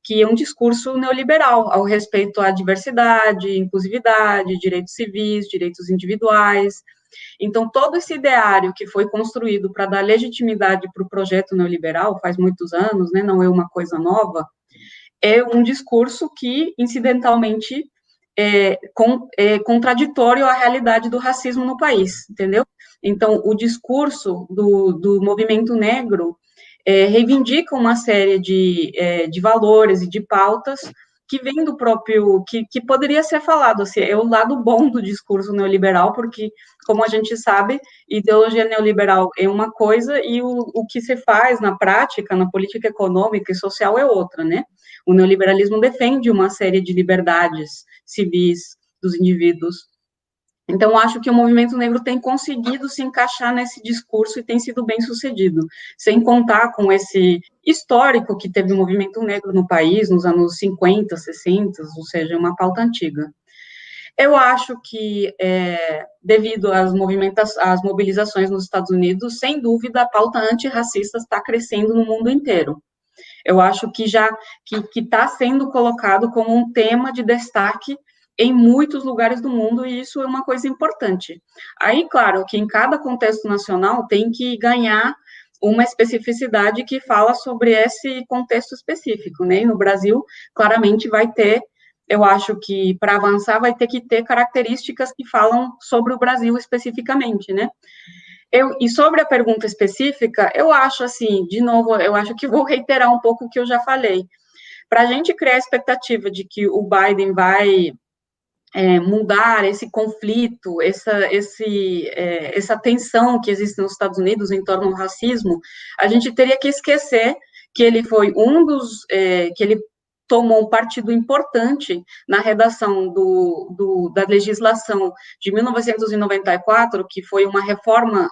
que é um discurso neoliberal, ao respeito à diversidade, inclusividade, direitos civis, direitos individuais. Então, todo esse ideário que foi construído para dar legitimidade para o projeto neoliberal, faz muitos anos, né, não é uma coisa nova, é um discurso que, incidentalmente, é contraditório à realidade do racismo no país, entendeu? Então, o discurso do movimento negro reivindica uma série de valores e de pautas que vem do próprio, que poderia ser falado, assim, é o lado bom do discurso neoliberal, porque, como a gente sabe, ideologia neoliberal é uma coisa e o que se faz na prática, na política econômica e social é outra, né? O neoliberalismo defende uma série de liberdades civis dos indivíduos, Então, acho que o movimento negro tem conseguido se encaixar nesse discurso e tem sido bem sucedido, sem contar com esse histórico que teve o movimento negro no país nos anos 50, 60, ou seja, uma pauta antiga. Eu acho que, devido às mobilizações nos Estados Unidos, sem dúvida, a pauta antirracista está crescendo no mundo inteiro. Eu acho que está sendo colocado como um tema de destaque em muitos lugares do mundo, e isso é uma coisa importante. Aí, claro, que em cada contexto nacional tem que ganhar uma especificidade que fala sobre esse contexto específico, né? E no Brasil, claramente vai ter, eu acho que para avançar vai ter que ter características que falam sobre o Brasil especificamente, né? E sobre a pergunta específica, eu acho assim, de novo, eu acho que vou reiterar um pouco o que eu já falei. Para a gente criar a expectativa de que o Biden vai mudar esse conflito, essa tensão que existe nos Estados Unidos em torno do racismo, a gente teria que esquecer que ele foi que ele tomou um partido importante na redação da legislação de 1994, que foi uma reforma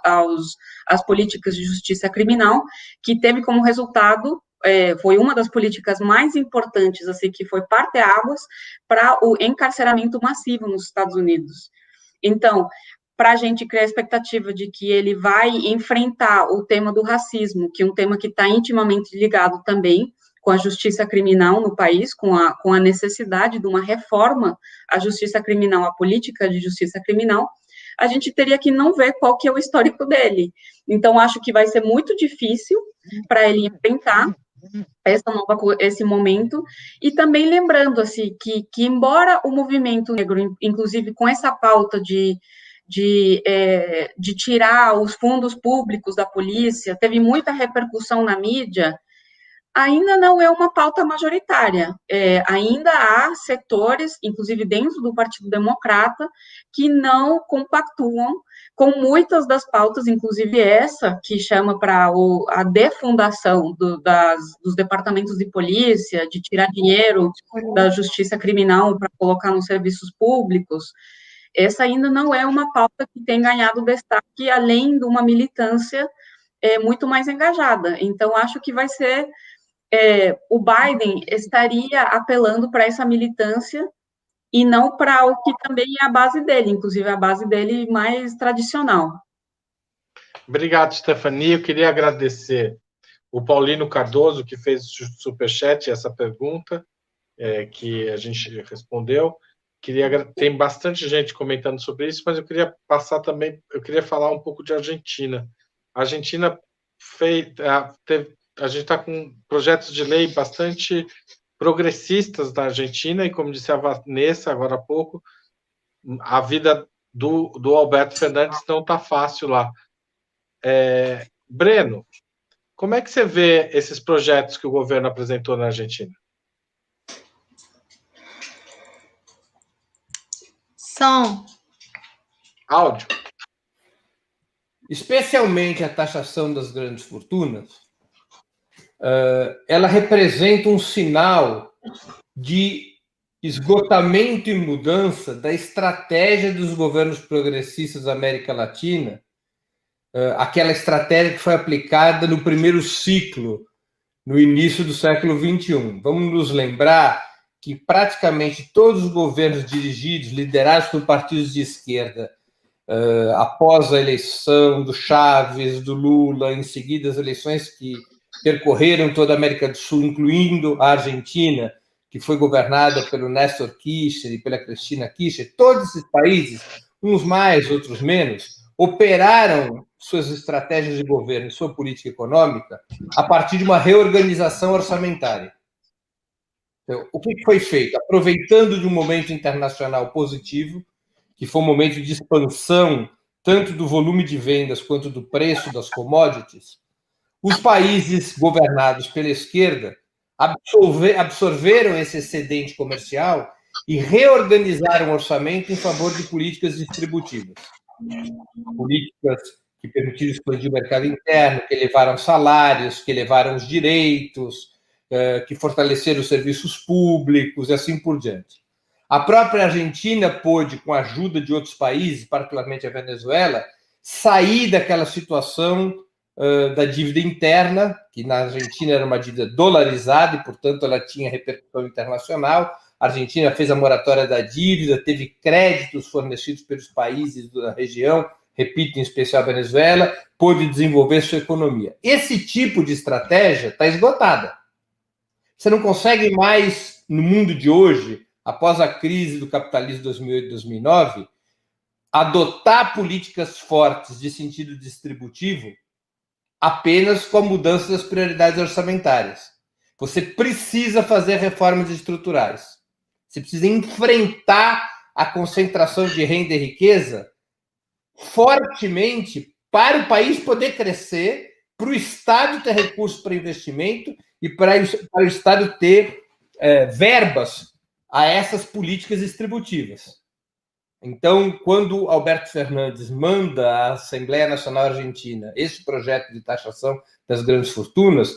às políticas de justiça criminal, que teve como resultado, foi uma das políticas mais importantes, assim, que foi parte-águas para o encarceramento massivo nos Estados Unidos. Então, para a gente criar a expectativa de que ele vai enfrentar o tema do racismo, que é um tema que está intimamente ligado também com a justiça criminal no país, com a necessidade de uma reforma à justiça criminal, à política de justiça criminal, a gente teria que não ver qual que é o histórico dele. Então, acho que vai ser muito difícil para ele enfrentar esse momento, e também lembrando, assim, que embora o movimento negro, inclusive com essa pauta de tirar os fundos públicos da polícia, teve muita repercussão na mídia, ainda não é uma pauta majoritária. Ainda há setores, inclusive dentro do Partido Democrata, que não compactuam com muitas das pautas, inclusive essa, que chama para a defundação dos departamentos de polícia, de tirar dinheiro da justiça criminal para colocar nos serviços públicos. Essa ainda não é uma pauta que tem ganhado destaque, além de uma militância muito mais engajada. Então, acho que vai ser... o Biden estaria apelando para essa militância e não para o que também é a base dele, inclusive a base dele mais tradicional. Obrigado, Stephanie. Eu queria agradecer o Paulino Cardoso, que fez o superchat, essa pergunta, que a gente respondeu. Tem bastante gente comentando sobre isso, mas eu queria passar também, eu queria falar um pouco de Argentina. A Argentina a gente está com projetos de lei bastante progressistas na Argentina, e como disse a Vanessa agora há pouco, a vida do Alberto Fernandes não está fácil lá. Breno, como é que você vê esses projetos que o governo apresentou na Argentina? Som. Áudio. Especialmente a taxação das grandes fortunas, ela representa um sinal de esgotamento e mudança da estratégia dos governos progressistas da América Latina, aquela estratégia que foi aplicada no primeiro ciclo, no início do século XXI. Vamos nos lembrar que praticamente todos os governos dirigidos, liderados por partidos de esquerda, após a eleição do Chávez, do Lula, em seguida as eleições que percorreram toda a América do Sul, incluindo a Argentina, que foi governada pelo Néstor Kirchner e pela Cristina Kirchner, todos esses países, uns mais, outros menos, operaram suas estratégias de governo e sua política econômica a partir de uma reorganização orçamentária. Então, o que foi feito? Aproveitando de um momento internacional positivo, que foi um momento de expansão tanto do volume de vendas quanto do preço das commodities, os países governados pela esquerda absorveram esse excedente comercial e reorganizaram o orçamento em favor de políticas distributivas. Políticas que permitiram expandir o mercado interno, que elevaram salários, que elevaram os direitos, que fortaleceram os serviços públicos e assim por diante. A própria Argentina pôde, com a ajuda de outros países, particularmente a Venezuela, sair daquela situação da dívida interna, que na Argentina era uma dívida dolarizada e, portanto, ela tinha repercussão internacional. A Argentina fez a moratória da dívida, teve créditos fornecidos pelos países da região, repito, em especial a Venezuela, pôde desenvolver sua economia. Esse tipo de estratégia está esgotada. Você não consegue mais, no mundo de hoje, após a crise do capitalismo de 2008 e 2009, adotar políticas fortes de sentido distributivo apenas com a mudança das prioridades orçamentárias. Você precisa fazer reformas estruturais. Você precisa enfrentar a concentração de renda e riqueza fortemente para o país poder crescer, para o Estado ter recursos para investimento e para o Estado ter verbas a essas políticas distributivas. Então, quando Alberto Fernandes manda à Assembleia Nacional Argentina esse projeto de taxação das grandes fortunas,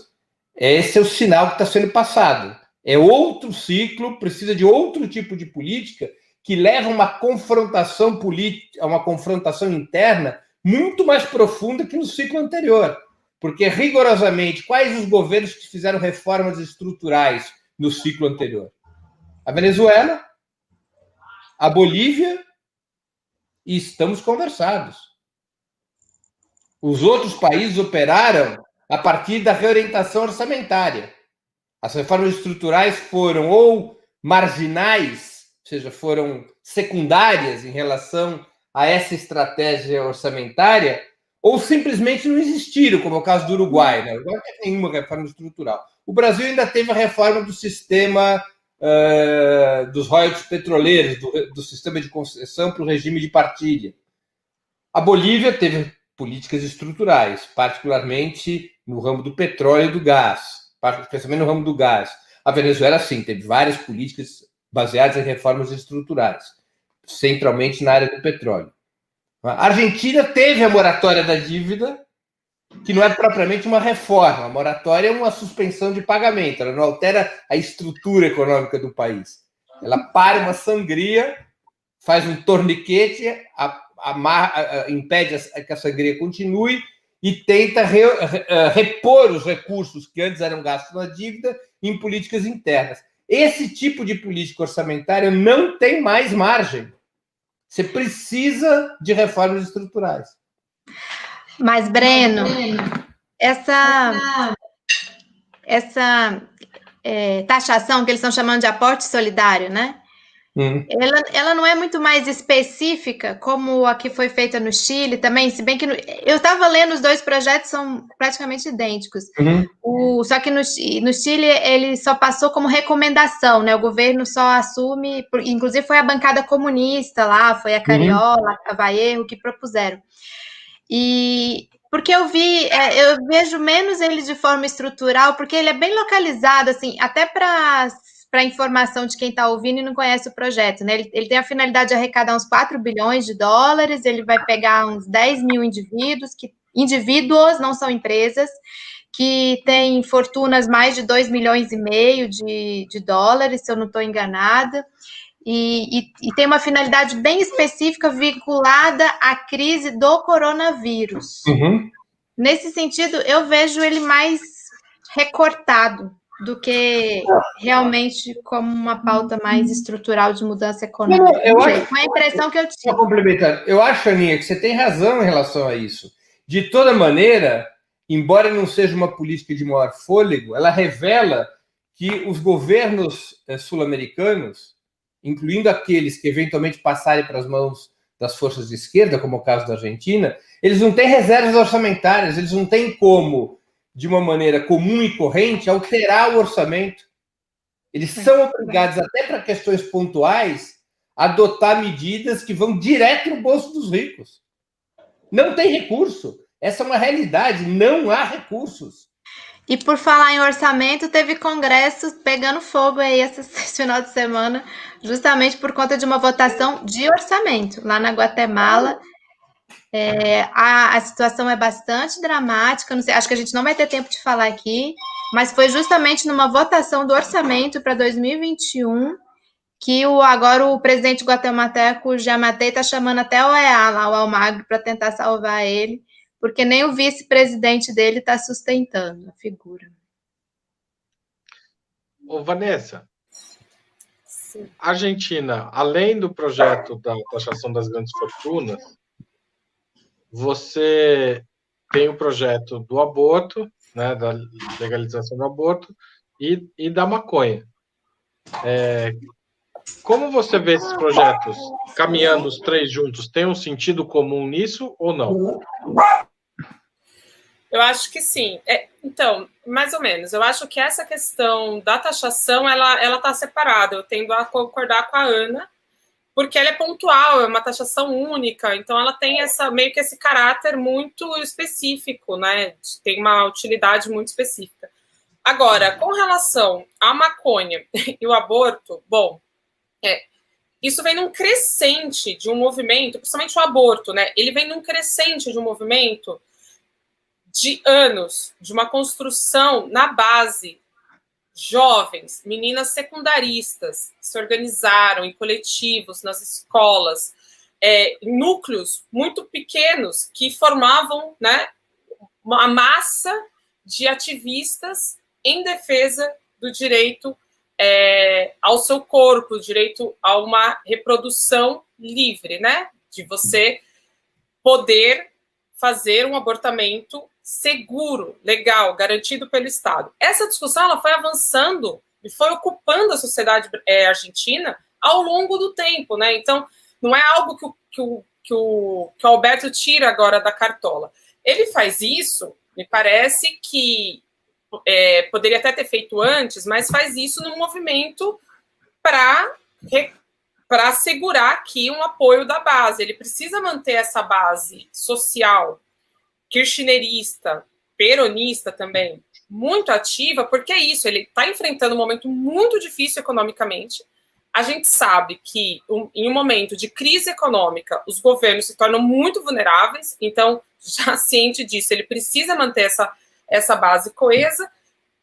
esse é o sinal que está sendo passado. É outro ciclo, precisa de outro tipo de política que leva a uma confrontação política, a uma confrontação interna muito mais profunda que no ciclo anterior. Porque, rigorosamente, quais os governos que fizeram reformas estruturais no ciclo anterior? A Venezuela, a Bolívia, e estamos conversados. Os outros países operaram a partir da reorientação orçamentária. As reformas estruturais foram ou marginais, ou seja, foram secundárias em relação a essa estratégia orçamentária, ou simplesmente não existiram, como é o caso do Uruguai. Né? O Uruguai não tem nenhuma reforma estrutural. O Brasil ainda teve a reforma do sistema dos royalties petroleiros, do sistema de concessão para o regime de partilha. A Bolívia teve políticas estruturais, particularmente no ramo do petróleo e do gás, especialmente no ramo do gás. A Venezuela, sim, teve várias políticas baseadas em reformas estruturais, centralmente na área do petróleo. A Argentina teve a moratória da dívida, que não é propriamente uma reforma. A moratória é uma suspensão de pagamento, ela não altera a estrutura econômica do país. Ela para uma sangria, faz um torniquete, impede que a sangria continue e tenta repor os recursos que antes eram gastos na dívida em políticas internas. Esse tipo de política orçamentária não tem mais margem. Você precisa de reformas estruturais. Mas, Breno, essa taxação que eles estão chamando de aporte solidário, né? Ela não é muito mais específica, como a que foi feita no Chile também, se bem que eu estava lendo, os dois projetos são praticamente idênticos. Só que no Chile ele só passou como recomendação, né? O governo só assume, inclusive foi a bancada comunista lá, foi a Cariola, a Vallejo que propuseram. E porque eu vejo menos ele de forma estrutural, porque ele é bem localizado, assim, até para informação de quem está ouvindo e não conhece o projeto, né? Ele tem a finalidade de arrecadar uns 4 bilhões de dólares, ele vai pegar uns 10 mil indivíduos, não são empresas, que têm fortunas mais de 2,5 milhões de dólares, se eu não estou enganada. E tem uma finalidade bem específica vinculada à crise do coronavírus. Nesse sentido, eu vejo ele mais recortado do que realmente como uma pauta mais estrutural de mudança econômica. Foi a impressão que eu tive. Complementando, eu acho, Aninha, que você tem razão em relação a isso. De toda maneira, embora não seja uma política de maior fôlego, ela revela que os governos sul-americanos, incluindo aqueles que eventualmente passarem para as mãos das forças de esquerda, como é o caso da Argentina, eles não têm reservas orçamentárias, eles não têm como, de uma maneira comum e corrente, alterar o orçamento. Eles são obrigados, até para questões pontuais, a adotar medidas que vão direto no bolso dos ricos. Não tem recurso. Essa é uma realidade, não há recursos. E por falar em orçamento, teve congresso pegando fogo aí esse final de semana, justamente por conta de uma votação de orçamento lá na Guatemala. A situação é bastante dramática, não sei, acho que a gente não vai ter tempo de falar aqui, mas foi justamente numa votação do orçamento para 2021 que agora o presidente guatemalteco Giammattei está chamando até o OEA, lá, o Almagro, para tentar salvar ele, porque nem o vice-presidente dele está sustentando a figura. Ô, Vanessa, a Argentina, além do projeto da taxação das grandes fortunas, você tem o projeto do aborto, né, da legalização do aborto e da maconha. Como você vê esses projetos caminhando os três juntos? Tem um sentido comum nisso ou não? Eu acho que sim. Então, mais ou menos. Eu acho que essa questão da taxação, ela está separada. Eu tendo a concordar com a Ana, porque ela é pontual, é uma taxação única, então ela tem meio que esse caráter muito específico, né? Tem uma utilidade muito específica. Agora, com relação à maconha e o aborto, bom, isso vem num crescente de um movimento, principalmente o aborto, né? Ele vem num crescente de um movimento de anos, de uma construção na base. Jovens, meninas secundaristas, se organizaram em coletivos, nas escolas, em núcleos muito pequenos que formavam, né, uma massa de ativistas em defesa do direito ao seu corpo, direito a uma reprodução livre, né, de você poder fazer um abortamento seguro, legal, garantido pelo Estado. Essa discussão ela foi avançando e foi ocupando a sociedade argentina ao longo do tempo, né? Então, não é algo que o Alberto tira agora da cartola. Ele faz isso, me parece que poderia até ter feito antes, mas faz isso num movimento para assegurar aqui um apoio da base. Ele precisa manter essa base social, kirchnerista, peronista também, muito ativa, porque é isso, ele está enfrentando um momento muito difícil economicamente. A gente sabe que em um momento de crise econômica, os governos se tornam muito vulneráveis, então, já ciente disso, ele precisa manter essa base coesa,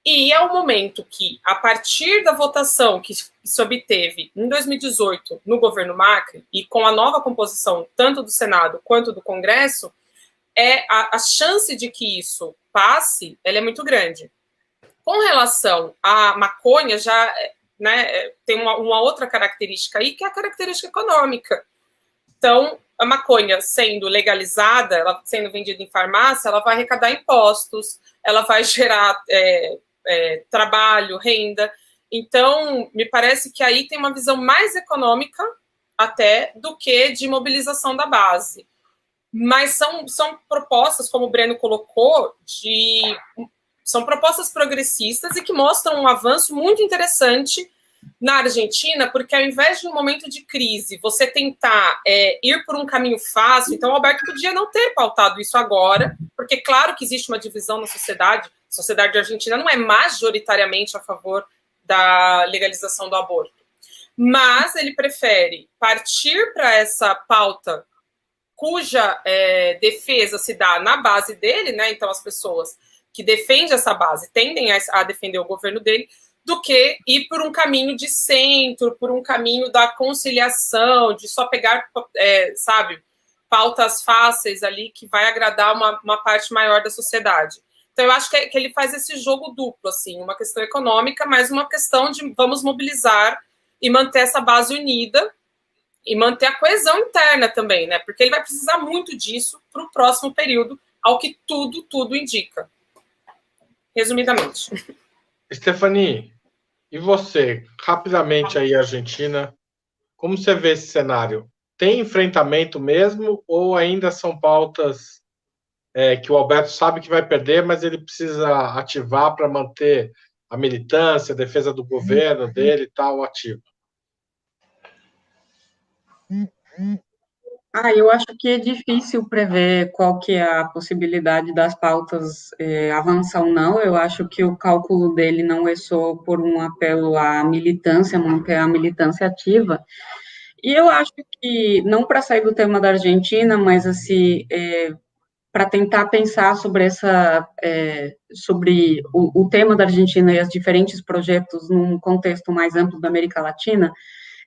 e é um momento que, a partir da votação que se obteve em 2018 no governo Macri, e com a nova composição tanto do Senado quanto do Congresso, a chance de que isso passe, ela é muito grande. Com relação à maconha, já, né, tem uma outra característica aí, que é a característica econômica. Então, a maconha sendo legalizada, ela sendo vendida em farmácia, ela vai arrecadar impostos, ela vai gerar trabalho, renda. Então, me parece que aí tem uma visão mais econômica até do que de mobilização da base. Mas são propostas, como o Breno colocou, são propostas progressistas e que mostram um avanço muito interessante na Argentina, porque ao invés de um momento de crise, você tentar ir por um caminho fácil, então o Alberto podia não ter pautado isso agora, porque claro que existe uma divisão na sociedade, a sociedade argentina não é majoritariamente a favor da legalização do aborto, mas ele prefere partir para essa pauta cuja defesa se dá na base dele, né? Então as pessoas que defendem essa base tendem a defender o governo dele, do que ir por um caminho de centro, por um caminho da conciliação, de só pegar, pautas fáceis ali que vai agradar uma parte maior da sociedade. Então eu acho que ele faz esse jogo duplo, assim, uma questão econômica, mas uma questão de vamos mobilizar e manter essa base unida, e manter a coesão interna também, né? Porque ele vai precisar muito disso para o próximo período, ao que tudo indica. Resumidamente. Stephanie, e você, rapidamente aí, Argentina, como você vê esse cenário? Tem enfrentamento mesmo ou ainda são pautas que o Alberto sabe que vai perder, mas ele precisa ativar para manter a militância, a defesa do governo dele e tal, ativa? Eu acho que é difícil prever qual que é a possibilidade das pautas avançar ou não. Eu acho que o cálculo dele não é só por um apelo à militância, manter a militância ativa. E eu acho que, não para sair do tema da Argentina, mas assim, para tentar pensar sobre sobre o tema da Argentina e os diferentes projetos num contexto mais amplo da América Latina,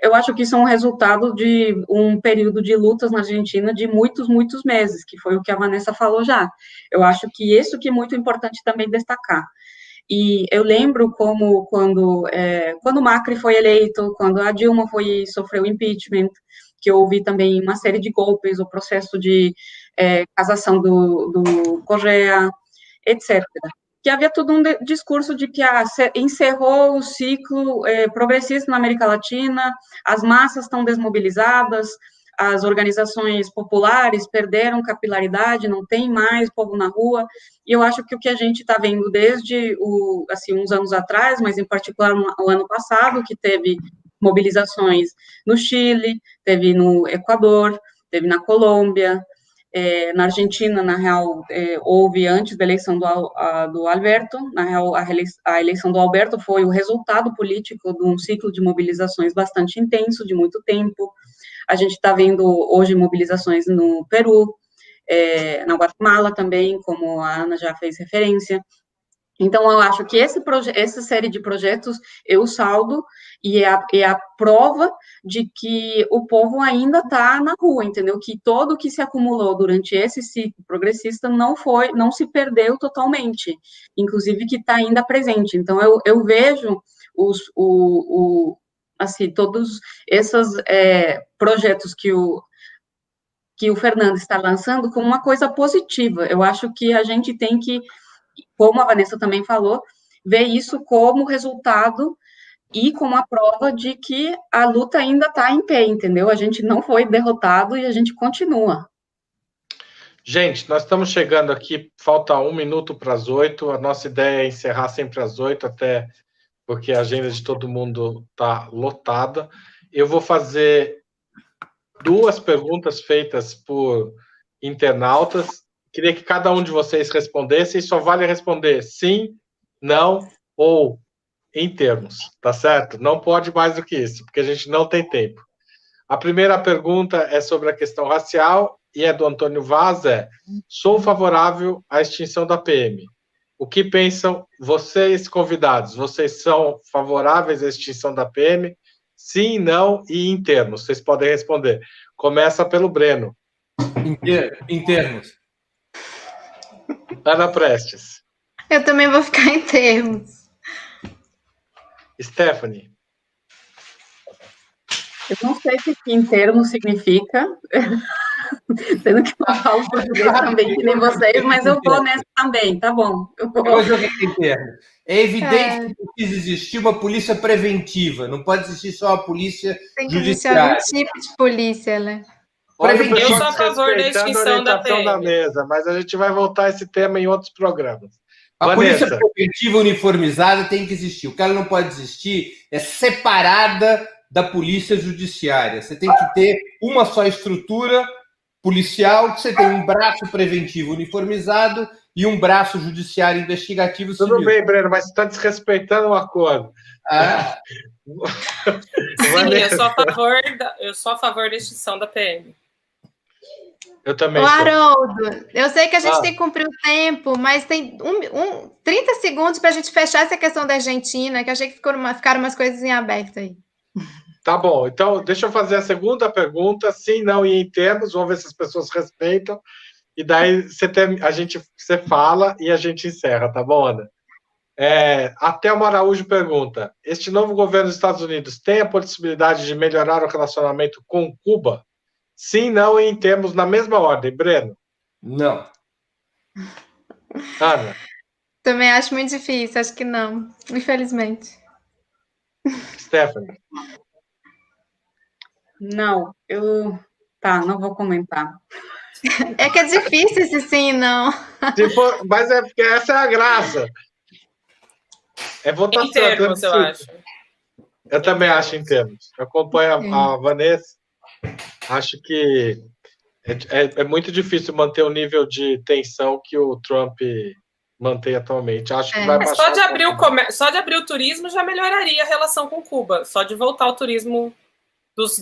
eu acho que isso é um resultado de um período de lutas na Argentina de muitos, muitos meses, que foi o que a Vanessa falou já. Eu acho que isso que é muito importante também destacar. E eu lembro como quando o Macri foi eleito, quando a Dilma sofreu impeachment, que houve também uma série de golpes, o processo de cassação do Correa, etc. Que havia todo um discurso de que encerrou o ciclo progressista na América Latina, as massas estão desmobilizadas, as organizações populares perderam capilaridade, não tem mais povo na rua, e eu acho que o que a gente está vendo desde uns anos atrás, mas em particular o ano passado, que teve mobilizações no Chile, teve no Equador, teve na Colômbia, na Argentina, na real, houve antes da eleição do Alberto, na real, a eleição do Alberto foi o resultado político de um ciclo de mobilizações bastante intenso, de muito tempo. A gente está vendo hoje mobilizações no Peru, na Guatemala também, como a Ana já fez referência. Então, eu acho que essa série de projetos eu saldo e é a prova de que o povo ainda está na rua, entendeu? Que todo o que se acumulou durante esse ciclo progressista não se perdeu totalmente, inclusive que está ainda presente. Então, eu vejo assim, todos esses projetos que o Fernando está lançando como uma coisa positiva. Eu acho que a gente tem que, como a Vanessa também falou, ver isso como resultado e como a prova de que a luta ainda está em pé, entendeu? A gente não foi derrotado e a gente continua. Gente, nós estamos chegando aqui, falta 1 minuto para as 8, a nossa ideia é encerrar sempre às 8, até porque a agenda de todo mundo está lotada. Eu vou fazer 2 perguntas feitas por internautas. Queria que cada um de vocês respondesse, e só vale responder sim, não ou em termos, tá certo? Não pode mais do que isso, porque a gente não tem tempo. A primeira pergunta é sobre a questão racial, e é do Antônio Vaz, sou favorável à extinção da PM. O que pensam vocês, convidados? Vocês são favoráveis à extinção da PM? Sim, não e em termos. Vocês podem responder. Começa pelo Breno. Em termos. Ana Prestes. Eu também vou ficar em termos. Stephanie. Eu não sei o que em termos significa, sendo que eu falo português também, que nem vocês, mas eu vou nessa também, tá bom. Depois eu em termos. É evidente que precisa existir uma polícia preventiva, não pode existir só a polícia tem que judiciária. existir algum tipo de polícia, né? Eu sou a favor da extinção da PM. Da mesa, mas a gente vai voltar a esse tema em outros programas. A polícia preventiva uniformizada tem que existir. O que ela não pode existir é separada da polícia judiciária. Você tem que ter uma só estrutura policial, que você tem um braço preventivo uniformizado e um braço judiciário investigativo civil. Tudo bem, Breno, mas você está desrespeitando o acordo. Sim, eu sou a favor da extinção da PM. Eu também sou. Haroldo, eu sei que a gente tem que cumprir o tempo, mas tem 30 segundos para a gente fechar essa questão da Argentina, que eu achei que ficaram umas coisas em aberto aí. Tá bom, então deixa eu fazer a segunda pergunta, sim, não e em termos, vamos ver se as pessoas respeitam, e daí você fala e a gente encerra, tá bom, Ana? Até o Araújo pergunta, este novo governo dos Estados Unidos tem a possibilidade de melhorar o relacionamento com Cuba? Sim, não e em termos na mesma ordem, Breno? Não. Ana? Também acho muito difícil, acho que não, infelizmente. Stephanie? Não, não vou comentar. É que é difícil esse sim, não. Mas é porque essa é a graça. É votação. Em termos, eu acho. Eu também acho em termos. Eu acompanho a Vanessa. Acho que é muito difícil manter o nível de tensão que o Trump mantém atualmente. Acho que vai baixar. Só de abrir o turismo já melhoraria a relação com Cuba. Só de voltar ao turismo dos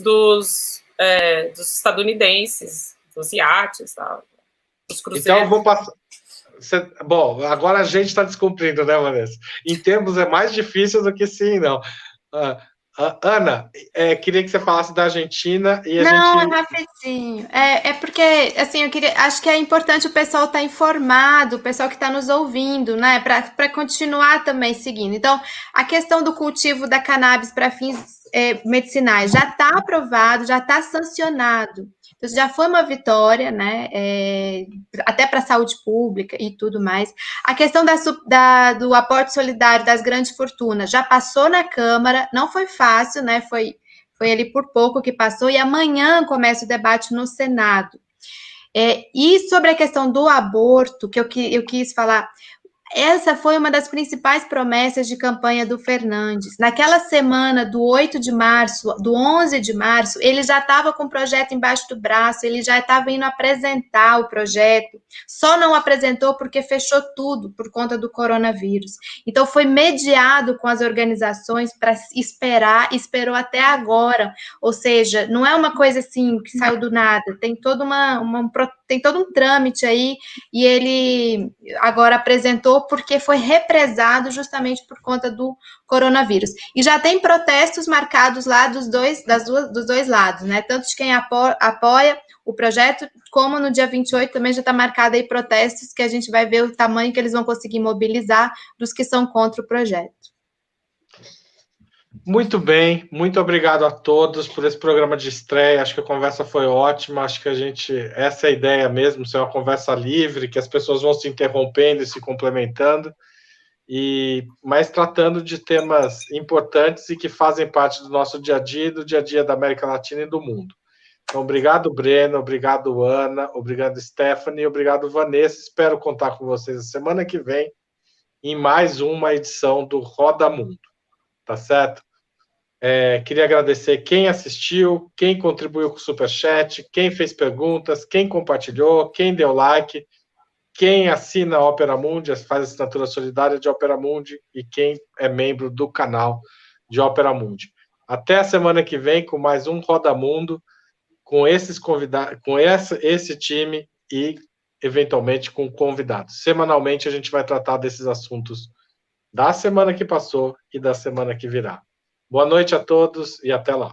estadunidenses, dos iates, tal, dos cruzeiros. Então, eu vou passar. Bom, agora a gente está descumprindo, né, Vanessa? Em termos é mais difícil do que sim, não. Ana, queria que você falasse da Argentina e a Não, gente... é rapidinho. É porque, assim, acho que é importante o pessoal estar informado, o pessoal que está nos ouvindo, né? Para continuar também seguindo. Então, a questão do cultivo da cannabis para fins medicinais já está aprovado, já está sancionado. Então, já foi uma vitória, né? Até para a saúde pública e tudo mais. A questão do aporte solidário das grandes fortunas já passou na Câmara, não foi fácil, né? Foi ali por pouco que passou, e amanhã começa o debate no Senado. E sobre a questão do aborto, que eu quis falar, essa foi uma das principais promessas de campanha do Fernandes. Naquela semana do 8 de março, do 11 de março, ele já estava com o projeto embaixo do braço, ele já estava indo apresentar o projeto, só não apresentou porque fechou tudo por conta do coronavírus. Então, foi mediado com as organizações para esperar, esperou até agora. Ou seja, não é uma coisa assim que saiu do nada, tem todo um trâmite aí, e ele agora apresentou porque foi represado justamente por conta do coronavírus. E já tem protestos marcados lá dos dois lados, né? Tanto de quem apoia o projeto, como no dia 28 também já está marcado aí protestos, que a gente vai ver o tamanho que eles vão conseguir mobilizar dos que são contra o projeto. Muito bem, muito obrigado a todos por esse programa de estreia. Acho que a conversa foi ótima. Acho que essa é a ideia mesmo, ser uma conversa livre, que as pessoas vão se interrompendo e se complementando, mas tratando de temas importantes e que fazem parte do nosso dia a dia, do dia a dia da América Latina e do mundo. Então, obrigado, Breno, obrigado, Ana, obrigado, Stephanie, obrigado, Vanessa. Espero contar com vocês a semana que vem em mais uma edição do Roda Mundo. Tá certo? Queria agradecer quem assistiu, quem contribuiu com o Superchat, quem fez perguntas, quem compartilhou, quem deu like, quem assina a Opera Mundi, faz assinatura solidária de Opera Mundi, e quem é membro do canal de Opera Mundi. Até a semana que vem com mais um Roda Mundo, com esses convidados, com esse time e, eventualmente, com convidados. Semanalmente a gente vai tratar desses assuntos da semana que passou e da semana que virá. Boa noite a todos e até lá.